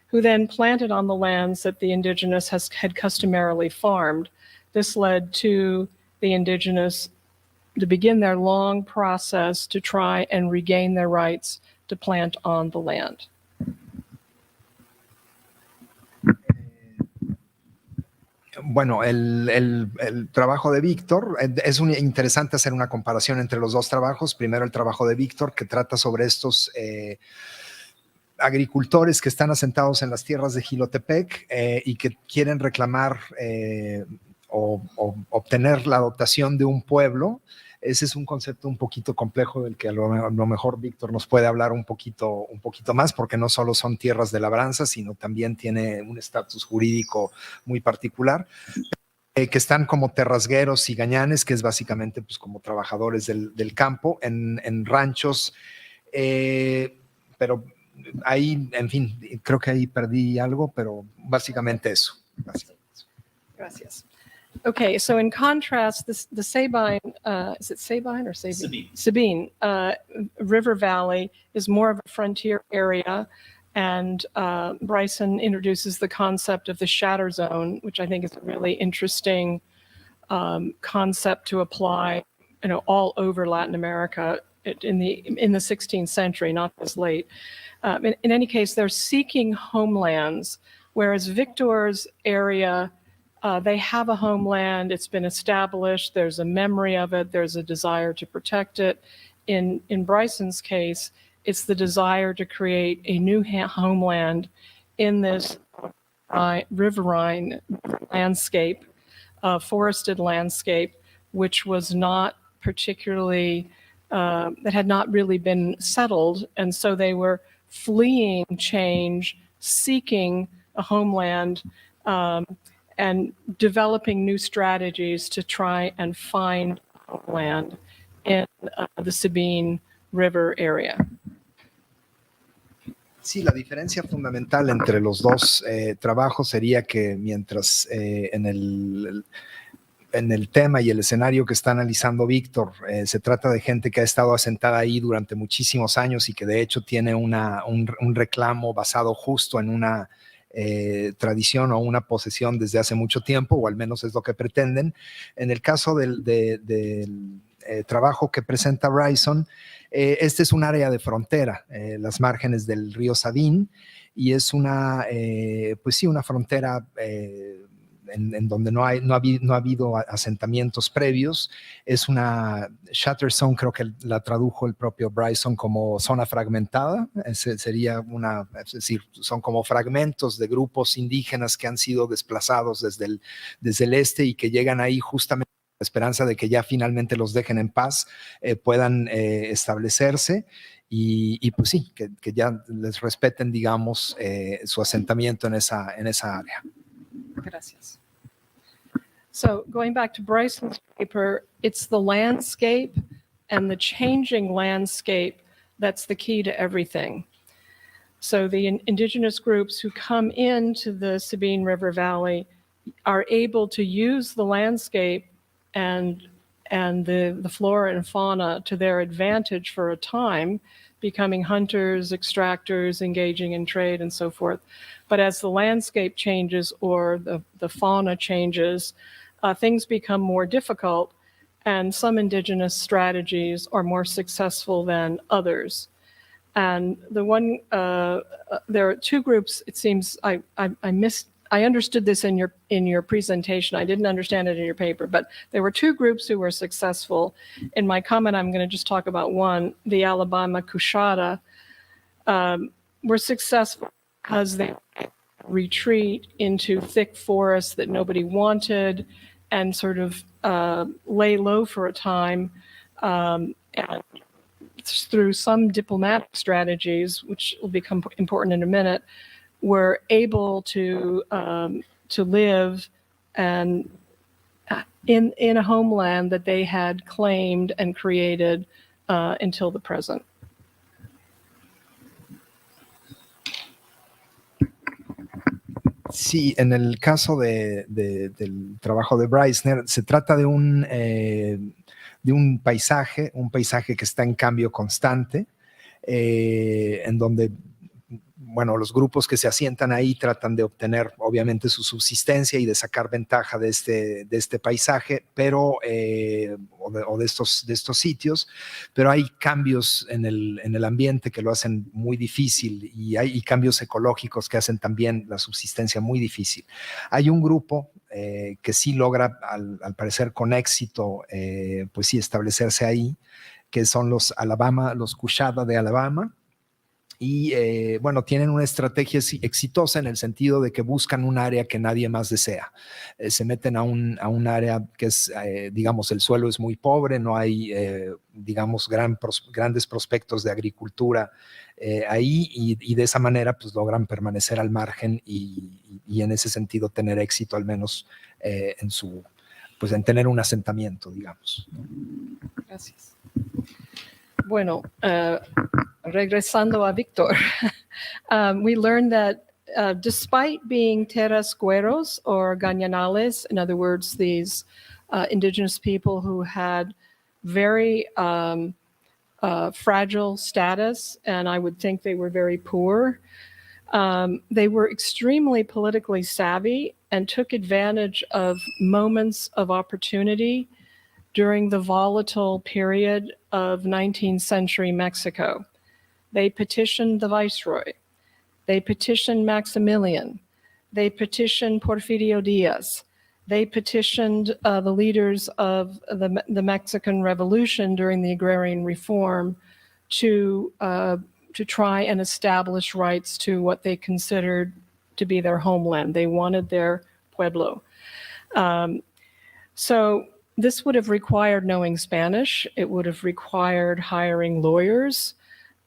who then planted on the lands that the indigenous had customarily farmed. This led to the indigenous to begin their long process to try and regain their rights to plant on the land. Bueno, el trabajo de Víctor, es interesante hacer una comparación entre los dos trabajos. Primero el trabajo de Víctor, que trata sobre estos agricultores que están asentados en las tierras de Jilotepec y que quieren reclamar o obtener la dotación de un pueblo. Ese es un concepto un poquito complejo del que a lo mejor Víctor nos puede hablar un poquito más, porque no solo son tierras de labranza, sino también tiene un estatus jurídico muy particular, que están como terrasgueros y gañanes, que es básicamente pues, como trabajadores del campo en ranchos, pero ahí, en fin, creo que ahí perdí algo, pero básicamente eso. Gracias. Okay, so in contrast, the Sabine, is it Sabine or Sabine? Sabine River Valley is more of a frontier area, and Bryson introduces the concept of the shatter zone, which I think is a really interesting concept to apply, all over Latin America in the 16th century, not this late. In any case, they're seeking homelands, whereas Victor's area, they have a homeland, it's been established, there's a memory of it, there's a desire to protect it. In Bryson's case, it's the desire to create a new homeland in this riverine landscape, forested landscape, which was not particularly, that had not really been settled, and so they were fleeing change, seeking a homeland, and developing new strategies to try and find land in the Sabine River area. Sí, la diferencia fundamental entre los dos trabajos sería que mientras en el tema y el escenario que está analizando Víctor, se trata de gente que ha estado asentada ahí durante muchísimos años y que de hecho tiene un reclamo basado justo en una tradición o una posesión desde hace mucho tiempo, o al menos es lo que pretenden. En el caso del trabajo que presenta Bryson, este es un área de frontera, las márgenes del río Sabine, y es una frontera en donde no ha habido asentamientos previos. Es una shatter zone, creo que la tradujo el propio Bryson como zona fragmentada. Sería es decir, son como fragmentos de grupos indígenas que han sido desplazados desde el este y que llegan ahí justamente con la esperanza de que ya finalmente los dejen en paz, puedan establecerse. Y pues sí, que ya les respeten, digamos, su asentamiento en esa área. Gracias. So going back to Bryson's paper, it's the landscape and the changing landscape that's the key to everything. So the indigenous groups who come into the Sabine River Valley are able to use the landscape and the flora and fauna to their advantage for a time, becoming hunters, extractors, engaging in trade and so forth. But as the landscape changes or the fauna changes, things become more difficult, and some indigenous strategies are more successful than others. And the one, there are two groups, it seems, I understood this in your presentation. I didn't understand it in your paper, but there were two groups who were successful. In my comment, I'm going to just talk about one, the Alabama Cushada, were successful because they retreat into thick forests that nobody wanted and sort of lay low for a time, and through some diplomatic strategies, which will become important in a minute, were able to live and in a homeland that they had claimed and created until the present. Sí, en el caso del trabajo de Bryson, se trata de un paisaje que está en cambio constante, en donde, bueno, los grupos que se asientan ahí tratan de obtener, obviamente, su subsistencia y de sacar ventaja de este paisaje, pero, o de estos sitios, pero hay cambios en el ambiente que lo hacen muy difícil y hay cambios ecológicos que hacen también la subsistencia muy difícil. Hay un grupo que sí logra, al parecer con éxito, pues sí, establecerse ahí, que son los Cushada de Alabama. Y bueno, tienen una estrategia exitosa en el sentido de que buscan un área que nadie más desea. Se meten a un área que es, digamos, el suelo es muy pobre, no hay, digamos, grandes prospectos de agricultura ahí, y de esa manera pues logran permanecer al margen y en ese sentido tener éxito, al menos en tener un asentamiento, digamos. Gracias. Bueno, regresando a Víctor, we learned that despite being terrasqueros or gañanales, in other words, these indigenous people who had very fragile status, and I would think they were very poor, they were extremely politically savvy and took advantage of moments of opportunity during the volatile period of 19th century Mexico. They petitioned the viceroy. They petitioned Maximilian. They petitioned Porfirio Diaz. They petitioned the leaders of the Mexican Revolution during the agrarian reform to try and establish rights to what they considered to be their homeland. They wanted their pueblo. So this would have required knowing Spanish. It would have required hiring lawyers.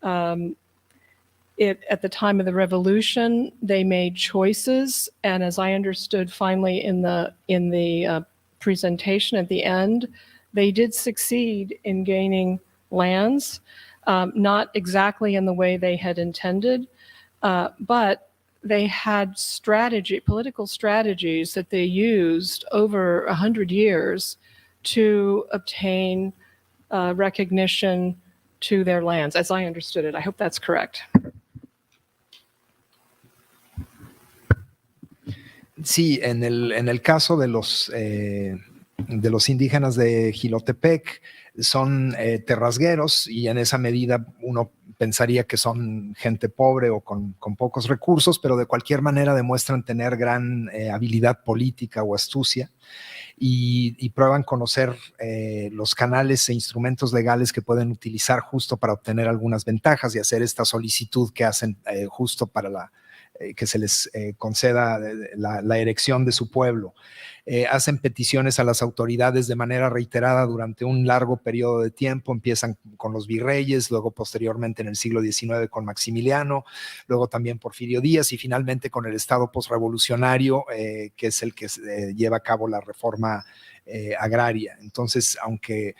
At the time of the revolution, they made choices, and as I understood finally in the presentation at the end, they did succeed in gaining lands, not exactly in the way they had intended, but they had political strategies that they used over 100 years to obtain recognition to their lands, as I understood it. I hope that's correct. Sí, en el caso de los indígenas de Jilotepec, son terrasgueros, y en esa medida uno pensaría que son gente pobre o con pocos recursos, pero de cualquier manera demuestran tener gran habilidad política o astucia, y prueban conocer los canales e instrumentos legales que pueden utilizar justo para obtener algunas ventajas y hacer esta solicitud que hacen justo para que se les conceda la erección de su pueblo. Hacen peticiones a las autoridades de manera reiterada durante un largo periodo de tiempo. Empiezan con los virreyes, luego posteriormente en el siglo XIX con Maximiliano, luego también Porfirio Díaz y finalmente con el Estado postrevolucionario, que es el que lleva a cabo la reforma agraria. Entonces, aunque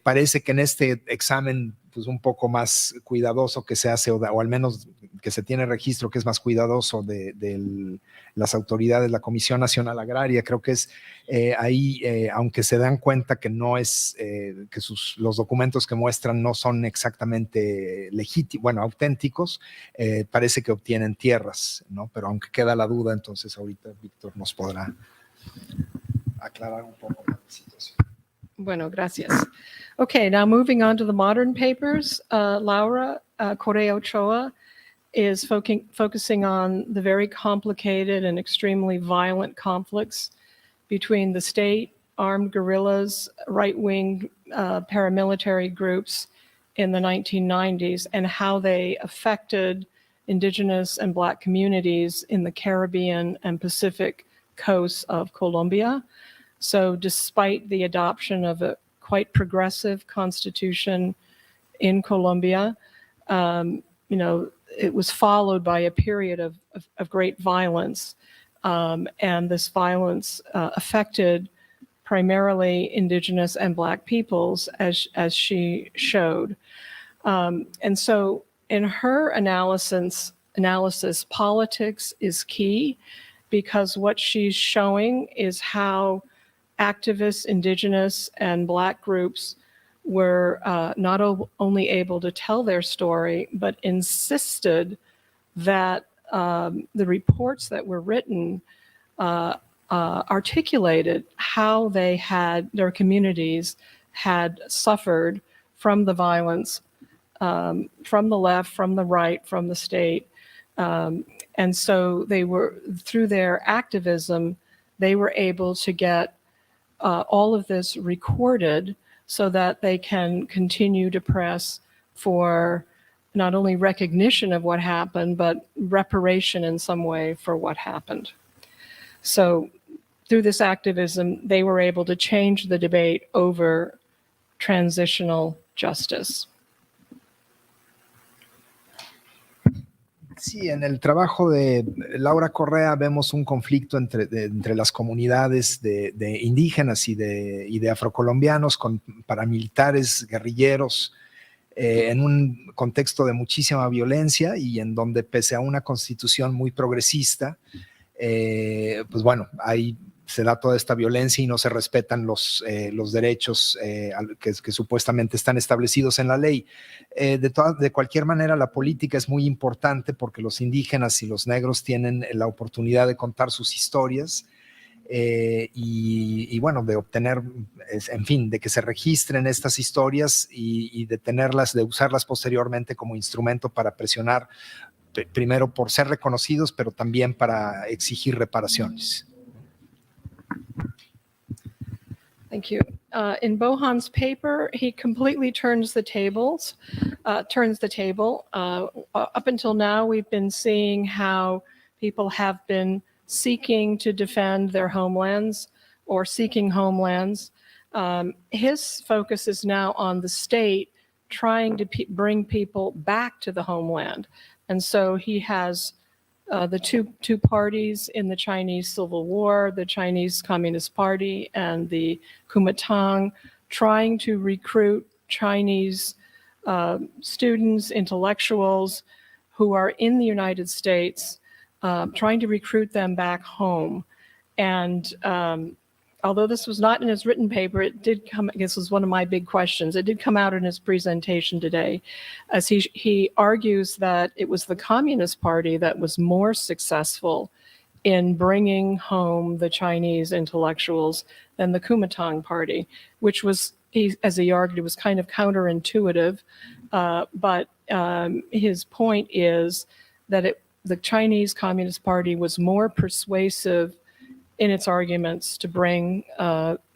parece que en este examen pues un poco más cuidadoso que se hace, o al menos que se tiene registro que es más cuidadoso de las autoridades, la Comisión Nacional Agraria, creo que es ahí, aunque se dan cuenta que no es, que los documentos que muestran no son exactamente legítimos, bueno, auténticos, parece que obtienen tierras, ¿no? Pero aunque queda la duda, entonces ahorita Víctor nos podrá aclarar un poco la situación. Bueno, gracias. Okay, now moving on to the modern papers, Laura Correa Ochoa is focusing on the very complicated and extremely violent conflicts between the state, armed guerrillas, right-wing paramilitary groups in the 1990s, and how they affected Indigenous and Black communities in the Caribbean and Pacific coasts of Colombia. So despite the adoption of a quite progressive constitution in Colombia, it was followed by a period of great violence. And this violence affected primarily Indigenous and Black peoples, as she showed. And so in her analysis, politics is key, because what she's showing is how activists, Indigenous and Black groups were not only able to tell their story, but insisted that the reports that were written articulated how their communities had suffered from the violence, from the left, from the right, from the state. And so they were, through their activism, they were able to get all of this recorded so that they can continue to press for not only recognition of what happened, but reparation in some way for what happened. So through this activism, they were able to change the debate over transitional justice. Sí, en el trabajo de Laura Correa vemos un conflicto entre las comunidades de indígenas y de afrocolombianos con paramilitares, guerrilleros, en un contexto de muchísima violencia y en donde, pese a una constitución muy progresista, pues bueno, ahí se da toda esta violencia y no se respetan los derechos que supuestamente están establecidos en la ley. De cualquier manera, la política es muy importante porque los indígenas y los negros tienen la oportunidad de contar sus historias y bueno, de obtener, en fin, de que se registren estas historias y de tenerlas, de usarlas posteriormente como instrumento para presionar, primero por ser reconocidos, pero también para exigir reparaciones. Thank you. In Bohan's paper, he completely turns the table. Up until now, we've been seeing how people have been seeking to defend their homelands or seeking homelands. His focus is now on the state trying to bring people back to the homeland. And so he has the two parties in the Chinese Civil War, the Chinese Communist Party and the Kuomintang, trying to recruit Chinese students, intellectuals who are in the United States, trying to recruit them back home. And although this was not in his written paper, it did come, I guess was one of my big questions. It did come out in his presentation today, as he argues that it was the Communist Party that was more successful in bringing home the Chinese intellectuals than the Kuomintang Party, which was, as he argued, was kind of counterintuitive. But his point is that the Chinese Communist Party was more persuasive in its arguments to bring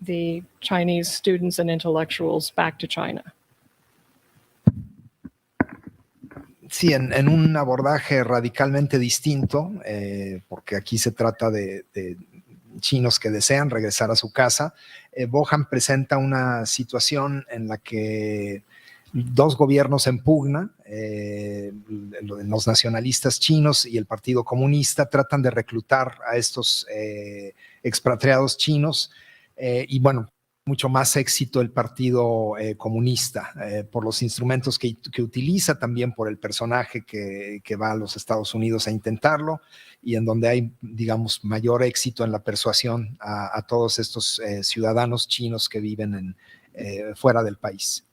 the Chinese students and intellectuals back to China. Sí, en un abordaje radicalmente distinto, porque aquí se trata de chinos que desean regresar a su casa. Bohan presenta una situación en la que dos gobiernos en pugna, los nacionalistas chinos y el Partido Comunista, tratan de reclutar a estos expatriados chinos y bueno, mucho más éxito el Partido Comunista por los instrumentos que utiliza, también por el personaje que va a los Estados Unidos a intentarlo y en donde hay, digamos, mayor éxito en la persuasión a todos estos ciudadanos chinos que viven fuera del país.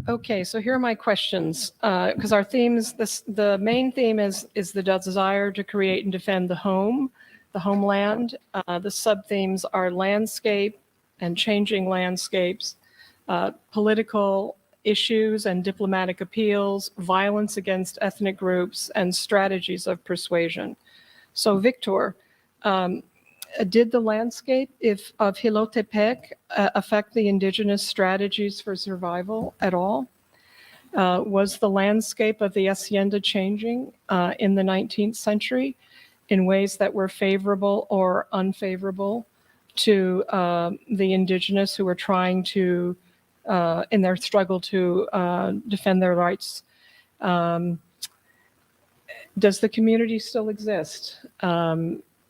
Okay, so here are my questions, because our themes, the main theme is the desire to create and defend the homeland. The sub-themes are landscape and changing landscapes, political issues and diplomatic appeals, violence against ethnic groups, and strategies of persuasion. So Victor, did the landscape of Jilotepec affect the indigenous strategies for survival at all? Was the landscape of the hacienda changing in the 19th century in ways that were favorable or unfavorable to the indigenous who were trying to, in their struggle to defend their rights? Does the community still exist?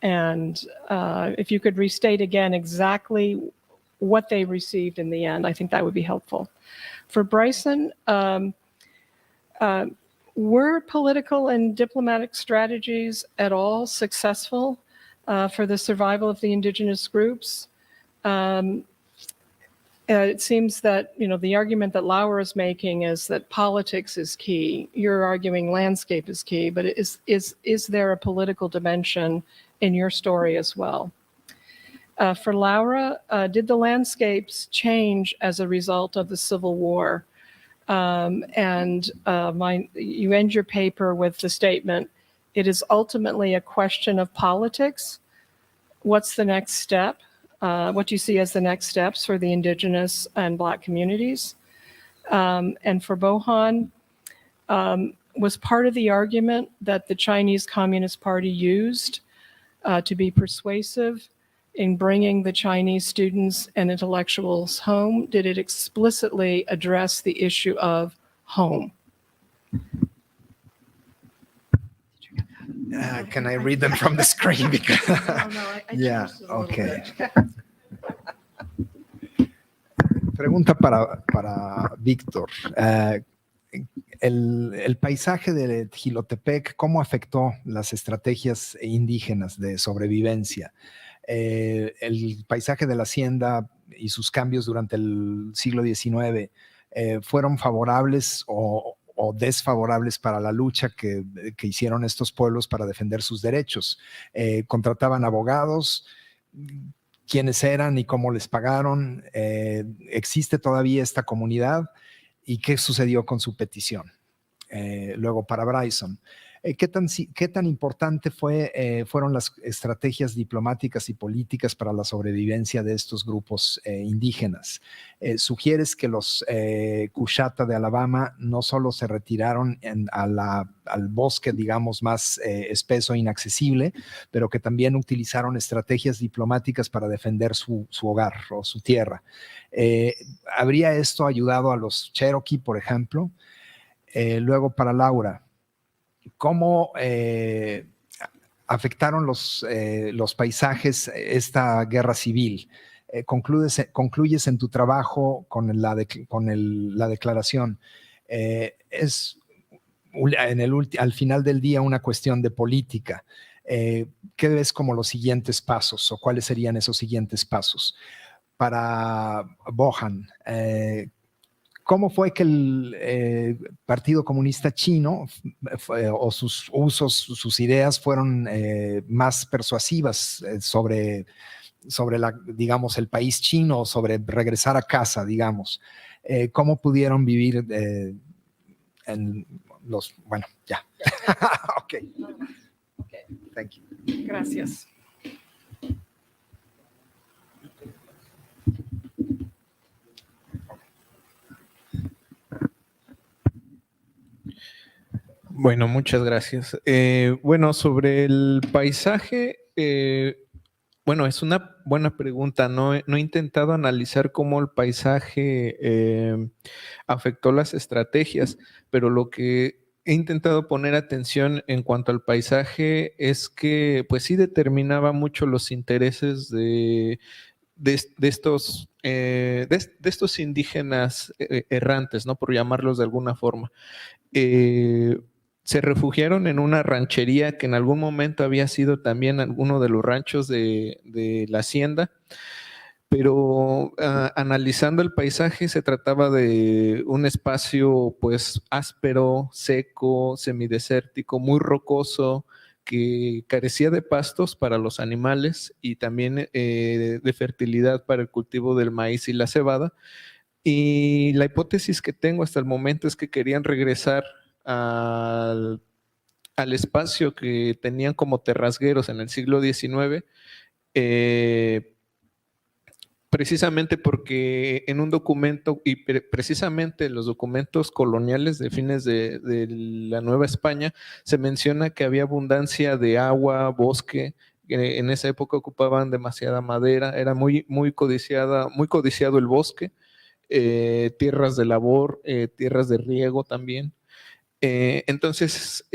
And if you could restate again exactly what they received in the end, I think that would be helpful. For Bryson, were political and diplomatic strategies at all successful for the survival of the indigenous groups? It seems that, you know, the argument that Lauer is making is that politics is key. You're arguing landscape is key, but is there a political dimension in your story as well? For Laura, did the landscapes change as a result of the Civil War? You end your paper with the statement, it is ultimately a question of politics. What's the next step? What do you see as the next steps for the indigenous and Black communities? And for Bohan, was part of the argument that the Chinese Communist Party used to be persuasive in bringing the Chinese students and intellectuals home? Did it explicitly address the issue of home? Can I read them from the screen? Because, I yeah, changed it a little okay. bit. Pregunta para Víctor. El paisaje de Jilotepec, ¿cómo afectó las estrategias indígenas de sobrevivencia? El paisaje de la hacienda y sus cambios durante el siglo XIX fueron favorables o desfavorables para la lucha que hicieron estos pueblos para defender sus derechos. Contrataban abogados, quiénes eran y cómo les pagaron. ¿Existe todavía esta comunidad? ¿Y qué sucedió con su petición? Luego, para Bryson, ¿qué tan importante fueron las estrategias diplomáticas y políticas para la sobrevivencia de estos grupos indígenas? Sugieres que los Coushatta de Alabama no solo se retiraron al bosque, digamos, más espeso e inaccesible, pero que también utilizaron estrategias diplomáticas para defender su hogar o su tierra. ¿Habría esto ayudado a los Cherokee, por ejemplo? Luego, para Laura, ¿cómo afectaron los paisajes esta guerra civil? Concluyes en tu trabajo con la declaración. Es al final del día una cuestión de política. ¿Qué ves como los siguientes pasos o cuáles serían esos siguientes pasos? Para Bohan, ¿cómo fue que el Partido Comunista Chino o sus usos, sus ideas fueron más persuasivas sobre digamos, el país chino, sobre regresar a casa, digamos? ¿Cómo pudieron vivir bueno, ya. Ok. Thank you. Gracias. Bueno, muchas gracias. Bueno, sobre el paisaje, bueno, es una buena pregunta. No he intentado analizar cómo el paisaje afectó las estrategias, pero lo que he intentado poner atención en cuanto al paisaje es que, pues sí, determinaba mucho los intereses de estos indígenas errantes, ¿no? Por llamarlos de alguna forma. Se refugiaron en una ranchería que en algún momento había sido también alguno de los ranchos de la hacienda, pero analizando el paisaje se trataba de un espacio pues áspero, seco, semidesértico, muy rocoso, que carecía de pastos para los animales y también de fertilidad para el cultivo del maíz y la cebada. Y la hipótesis que tengo hasta el momento es que querían regresar al espacio que tenían como terrasgueros en el siglo XIX, precisamente porque en un documento, y precisamente en los documentos coloniales de fines de la Nueva España, se menciona que había abundancia de agua, bosque. En esa época ocupaban demasiada madera, era muy codiciado el bosque, tierras de labor, tierras de riego también. Entonces,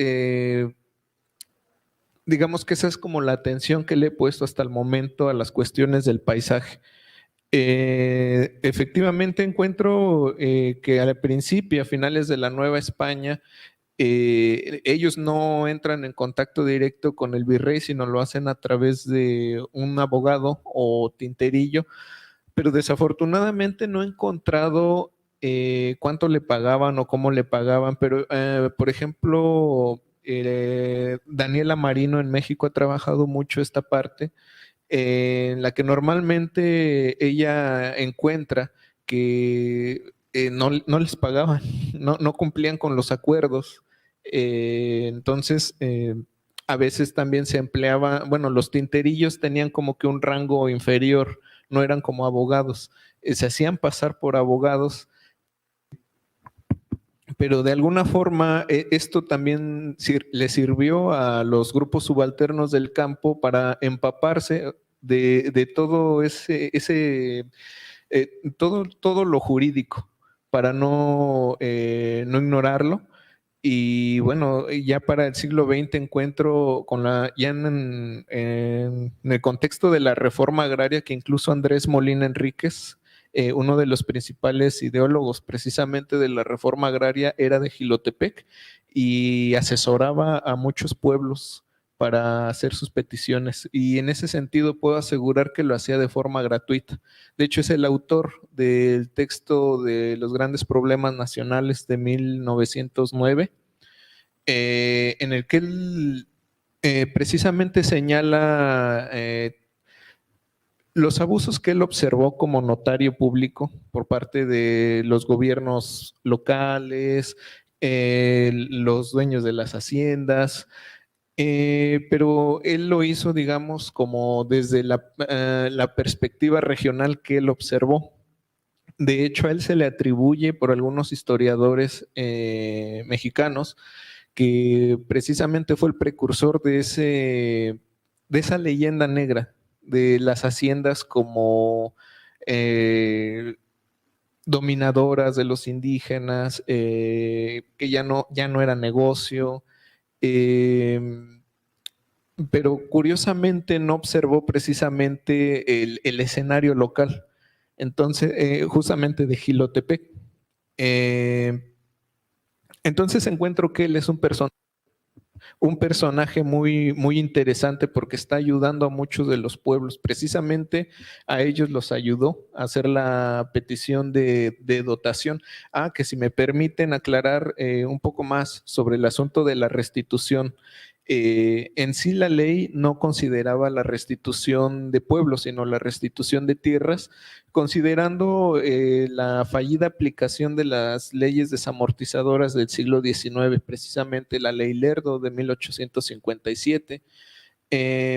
digamos que esa es como la atención que le he puesto hasta el momento a las cuestiones del paisaje. Efectivamente encuentro que al principio, a finales de la Nueva España, ellos no entran en contacto directo con el virrey, sino lo hacen a través de un abogado o tinterillo, pero desafortunadamente no he encontrado cuánto le pagaban o cómo le pagaban, pero por ejemplo, Daniela Marino en México ha trabajado mucho esta parte, en la que normalmente ella encuentra que no les pagaban, no cumplían con los acuerdos. Entonces, a veces también se empleaba, bueno, los tinterillos tenían como que un rango inferior, no eran como abogados, se hacían pasar por abogados, pero de alguna forma esto también le sirvió a los grupos subalternos del campo para empaparse de todo todo lo jurídico, para no ignorarlo. Y bueno, ya para el siglo XX encuentro ya en el contexto de la reforma agraria, que incluso Andrés Molina Enríquez, uno de los principales ideólogos precisamente de la reforma agraria, era de Jilotepec y asesoraba a muchos pueblos para hacer sus peticiones. Y en ese sentido puedo asegurar que lo hacía de forma gratuita. De hecho, es el autor del texto de los grandes problemas nacionales de 1909, en el que él precisamente señala los abusos que él observó como notario público por parte de los gobiernos locales, los dueños de las haciendas, pero él lo hizo, digamos, como desde la perspectiva regional que él observó. De hecho, a él se le atribuye por algunos historiadores mexicanos que precisamente fue el precursor de esa leyenda negra de las haciendas como dominadoras de los indígenas, que ya no era negocio, pero curiosamente no observó precisamente el escenario local, entonces justamente de Jilotepec. Entonces encuentro que él es un personaje muy, muy interesante porque está ayudando a muchos de los pueblos. Precisamente a ellos los ayudó a hacer la petición de dotación. Que si me permiten aclarar un poco más sobre el asunto de la restitución. En sí la ley no consideraba la restitución de pueblos, sino la restitución de tierras, considerando la fallida aplicación de las leyes desamortizadoras del siglo XIX, precisamente la ley Lerdo de 1857.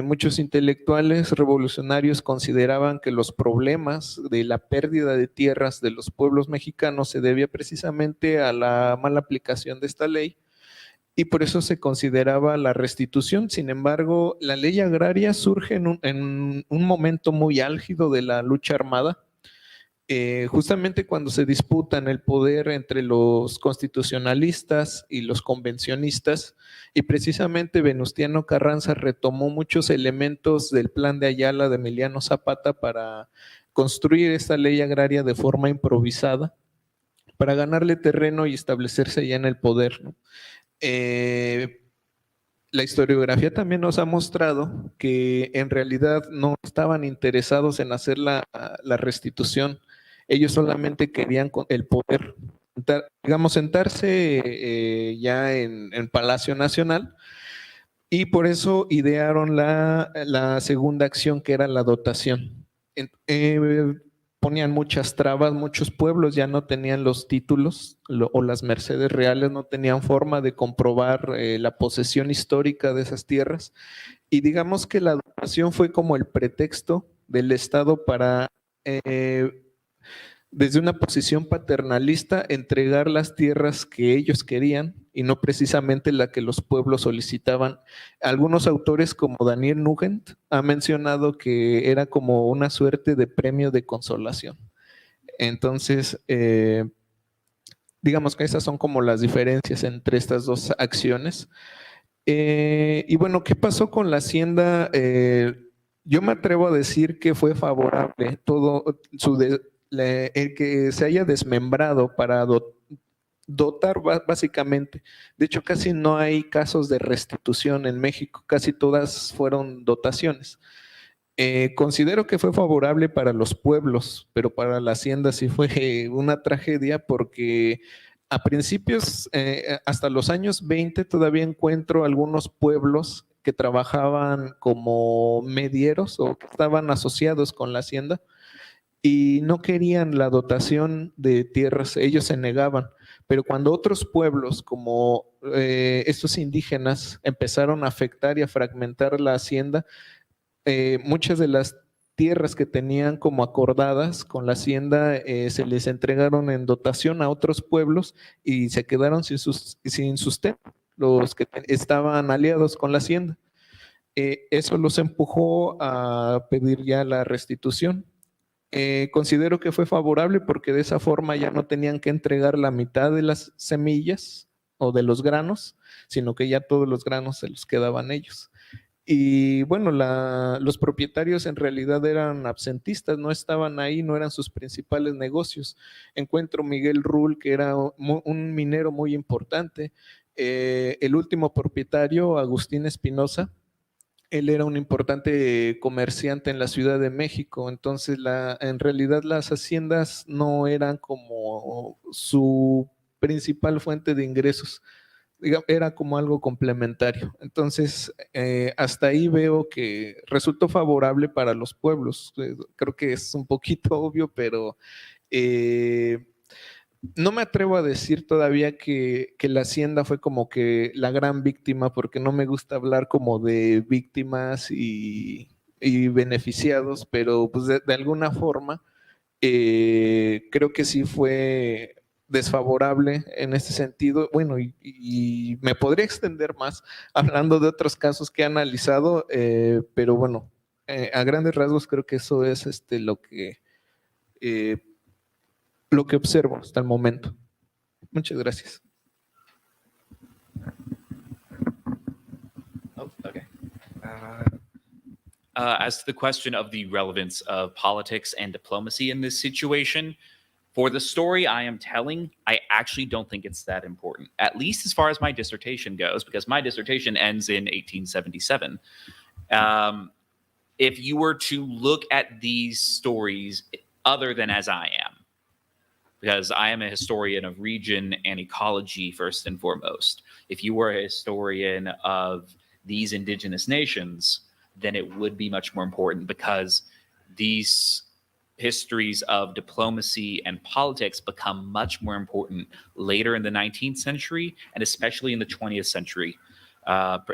Muchos intelectuales revolucionarios consideraban que los problemas de la pérdida de tierras de los pueblos mexicanos se debía precisamente a la mala aplicación de esta ley. y por eso se consideraba la restitución. Sin embargo, la ley agraria surge en un momento muy álgido de la lucha armada, justamente cuando se disputan el poder entre los constitucionalistas y los convencionistas, y precisamente Venustiano Carranza retomó muchos elementos del plan de Ayala de Emiliano Zapata para construir esta ley agraria de forma improvisada, para ganarle terreno y establecerse ya en el poder, ¿no? La historiografía también nos ha mostrado que en realidad no estaban interesados en hacer la restitución. Ellos solamente querían el poder, digamos, sentarse ya en Palacio Nacional, y por eso idearon la segunda acción, que era la dotación. Ponían muchas trabas, muchos pueblos ya no tenían los títulos o las mercedes reales, no tenían forma de comprobar la posesión histórica de esas tierras, y digamos que la dotación fue como el pretexto del Estado para, desde una posición paternalista, entregar las tierras que ellos querían y no precisamente la que los pueblos solicitaban. Algunos autores, como Daniel Nugent, han mencionado que era como una suerte de premio de consolación. Entonces, digamos que esas son como las diferencias entre estas dos acciones. Y bueno, ¿qué pasó con la hacienda? Yo me atrevo a decir que fue favorable todo el que se haya desmembrado para dotar básicamente. De hecho, casi no hay casos de restitución en México, casi todas fueron dotaciones. Considero que fue favorable para los pueblos, pero para la hacienda sí fue una tragedia, porque a principios, hasta los años 20, todavía encuentro algunos pueblos que trabajaban como medieros o que estaban asociados con la hacienda y no querían la dotación de tierras, ellos se negaban. Pero cuando otros pueblos, como estos indígenas, empezaron a afectar y a fragmentar la hacienda, muchas de las tierras que tenían como acordadas con la hacienda se les entregaron en dotación a otros pueblos y se quedaron sin sustento, los que estaban aliados con la hacienda. Eso los empujó a pedir ya la restitución. Considero que fue favorable porque de esa forma ya no tenían que entregar la mitad de las semillas o de los granos, sino que ya todos los granos se los quedaban ellos. Y bueno, los propietarios en realidad eran absentistas, no estaban ahí, no eran sus principales negocios. Encuentro Miguel Rull, que era un minero muy importante. El último propietario, Agustín Espinosa, él era un importante comerciante en la Ciudad de México, entonces en realidad las haciendas no eran como su principal fuente de ingresos, era como algo complementario. Entonces, hasta ahí veo que resultó favorable para los pueblos. Creo que es un poquito obvio, pero no me atrevo a decir todavía que la hacienda fue como que la gran víctima, porque no me gusta hablar como de víctimas y beneficiados, pero pues de alguna forma creo que sí fue desfavorable en este sentido. Bueno, y me podría extender más hablando de otros casos que he analizado, pero bueno, a grandes rasgos creo que eso es lo que observo hasta el momento. Muchas gracias. Oh, okay. As to the question of the relevance of politics and diplomacy in this situation, for the story I am telling, I actually don't think it's that important, at least as far as my dissertation goes, because my dissertation ends in 1877. If you were to look at these stories other than as I am, because I am a historian of region and ecology first and foremost, if you were a historian of these indigenous nations, then it would be much more important, because these histories of diplomacy and politics become much more important later in the 19th century and especially in the 20th century,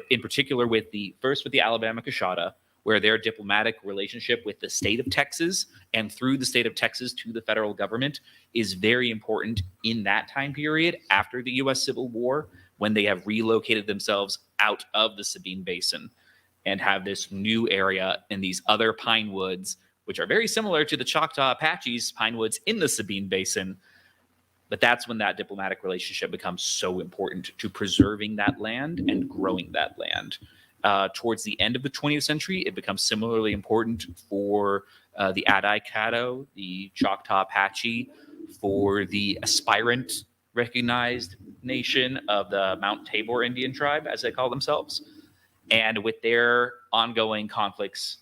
in particular with the Alabama Coshada, where their diplomatic relationship with the state of Texas and through the state of Texas to the federal government is very important in that time period after the U.S. Civil War, when they have relocated themselves out of the Sabine Basin and have this new area in these other pine woods, which are very similar to the Choctaw Apaches pine woods in the Sabine Basin. But that's when that diplomatic relationship becomes so important to preserving that land and growing that land. Towards the end of the 20th century, it becomes similarly important for the Adai-Caddo, the Choctaw Apache, for the aspirant recognized nation of the Mount Tabor Indian tribe, as they call themselves, and with their ongoing conflicts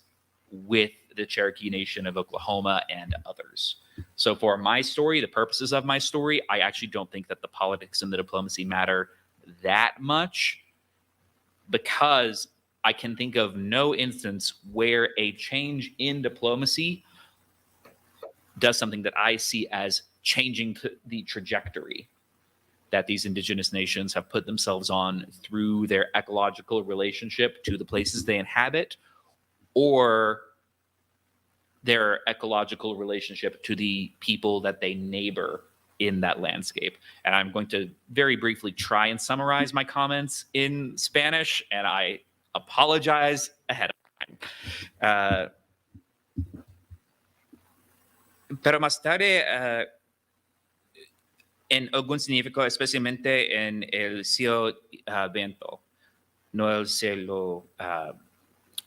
with the Cherokee Nation of Oklahoma and others. So for my story, the purposes of my story, I actually don't think that the politics and the diplomacy matter that much, because I can think of no instance where a change in diplomacy does something that I see as changing the trajectory that these indigenous nations have put themselves on through their ecological relationship to the places they inhabit, or their ecological relationship to the people that they neighbor in that landscape. And I'm going to very briefly try and summarize my comments in Spanish, and I apologize ahead of time. Pero más tarde, en algún significado, especialmente en el siglo XX, no el siglo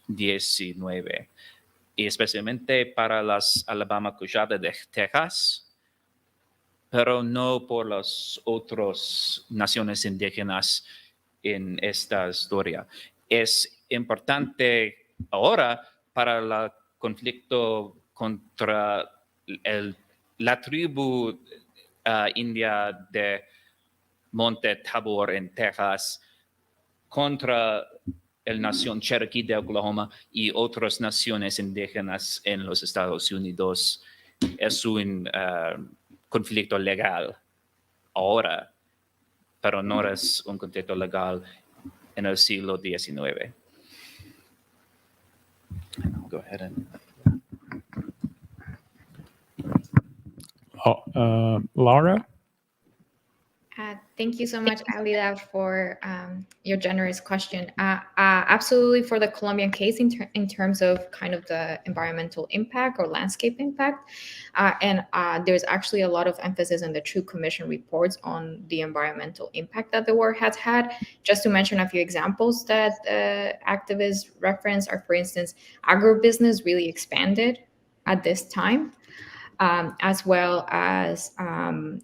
XIX, y especialmente para las Alabama Cruzadas de Texas, pero no por las otras naciones indígenas en esta historia. Es importante ahora para el conflicto contra la tribu india de Monte Tabor en Texas contra la nación Cherokee de Oklahoma y otras naciones indígenas en los Estados Unidos. Es un conflicto legal ahora, pero no es un conflicto legal en el siglo XIX. I'll go ahead and... Laura? Thank you so much, Alida, for your generous question. Absolutely, for the Colombian case, in terms of kind of the environmental impact or landscape impact, and there's actually a lot of emphasis in the True Commission reports on the environmental impact that the war has had. Just to mention a few examples that activists reference are, for instance, agribusiness really expanded at this time. As well as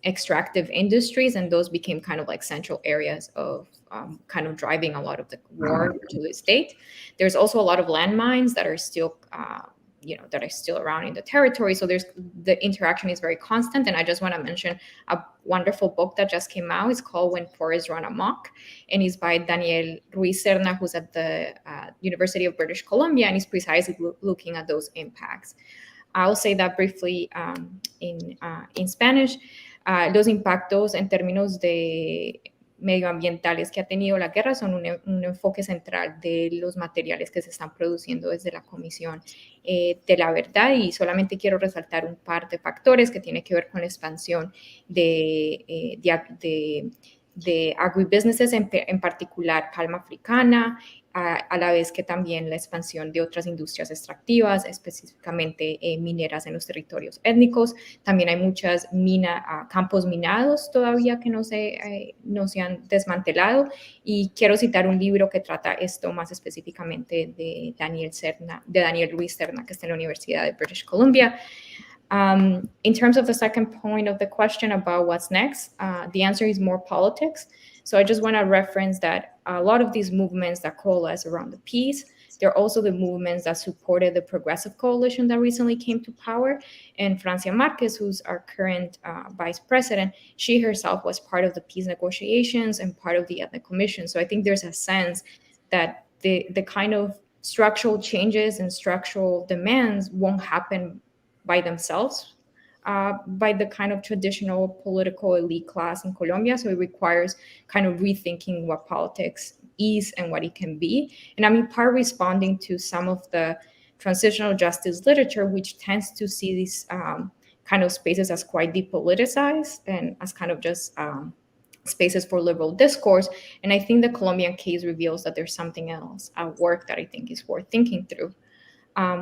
extractive industries, and those became kind of like central areas of kind of driving a lot of the war to the state. There's also a lot of landmines that are still, that are still around in the territory. So the interaction is very constant. And I just want to mention a wonderful book that just came out. It's called When Forests Run Amok, and it's by Daniel Ruiz-Serna, who's at the University of British Columbia, and he's precisely looking at those impacts. I'll say that briefly in Spanish. Los impactos en términos de medioambientales que ha tenido la guerra son un enfoque central de los materiales que se están produciendo desde la Comisión de la Verdad, y solamente quiero resaltar un par de factores que tienen que ver con la expansión de agribusinesses, en particular palma africana, a la vez que también la expansión de otras industrias extractivas, específicamente mineras en los territorios étnicos. También hay muchas campos minados todavía que no se han desmantelado, y quiero citar un libro que trata esto más específicamente de Daniel Ruiz-Serna, que está en la Universidad de British Columbia. In terms of the second point of the question about what's next, the answer is more politics. So I just want to reference that a lot of these movements that coalesce around the peace, they're also the movements that supported the progressive coalition that recently came to power. And Francia Marquez, who's our current vice president, she herself was part of the peace negotiations and part of the Ethnic Commission. So I think there's a sense that the kind of structural changes and structural demands won't happen by themselves, by the kind of traditional political elite class in Colombia. So it requires kind of rethinking what politics is and what it can be. And I'm in part responding to some of the transitional justice literature, which tends to see these kind of spaces as quite depoliticized and as kind of just spaces for liberal discourse. And I think the Colombian case reveals that there's something else at work that I think is worth thinking through.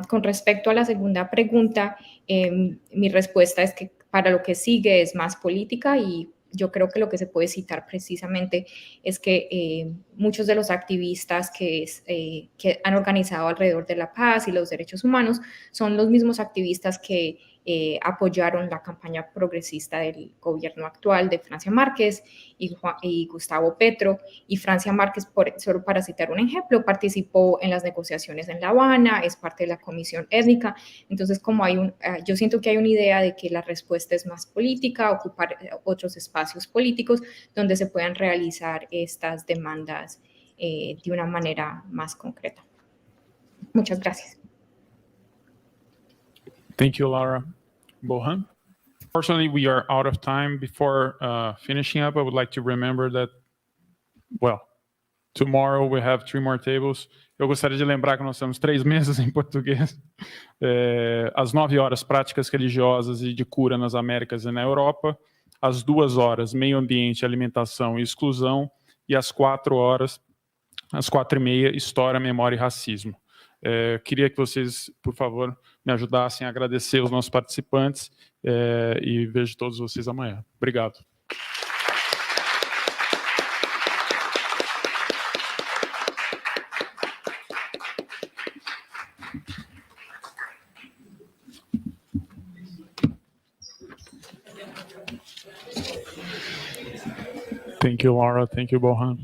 Con respecto a la segunda pregunta, mi respuesta es que para lo que sigue es más política, y yo creo que lo que se puede citar precisamente es que muchos de los activistas que han organizado alrededor de la paz y los derechos humanos son los mismos activistas que apoyaron la campaña progresista del gobierno actual de Francia Márquez y Gustavo Petro. Y Francia Márquez, solo para citar un ejemplo, participó en las negociaciones en La Habana, es parte de la Comisión Étnica. Entonces, yo siento que hay una idea de que la respuesta es más política, ocupar otros espacios políticos donde se puedan realizar estas demandas de una manera más concreta. Muchas gracias. Thank you, Laura. Bohan? Unfortunately, we are out of time. Before finishing up, I would like to remember that, well, tomorrow we have 3 more tables. Eu gostaria de lembrar que nós temos 3 mesas em português. Às 9 horas, práticas religiosas e de cura nas Américas e na Europa. Às 2 horas, meio ambiente, alimentação e exclusão. E às 4 horas, às 4h30, história, memória e racismo. Queria que vocês, por favor, me ajudassem a agradecer os nossos participantes e vejo todos vocês amanhã. Obrigado. Thank you, Laura. Thank you, Bohan.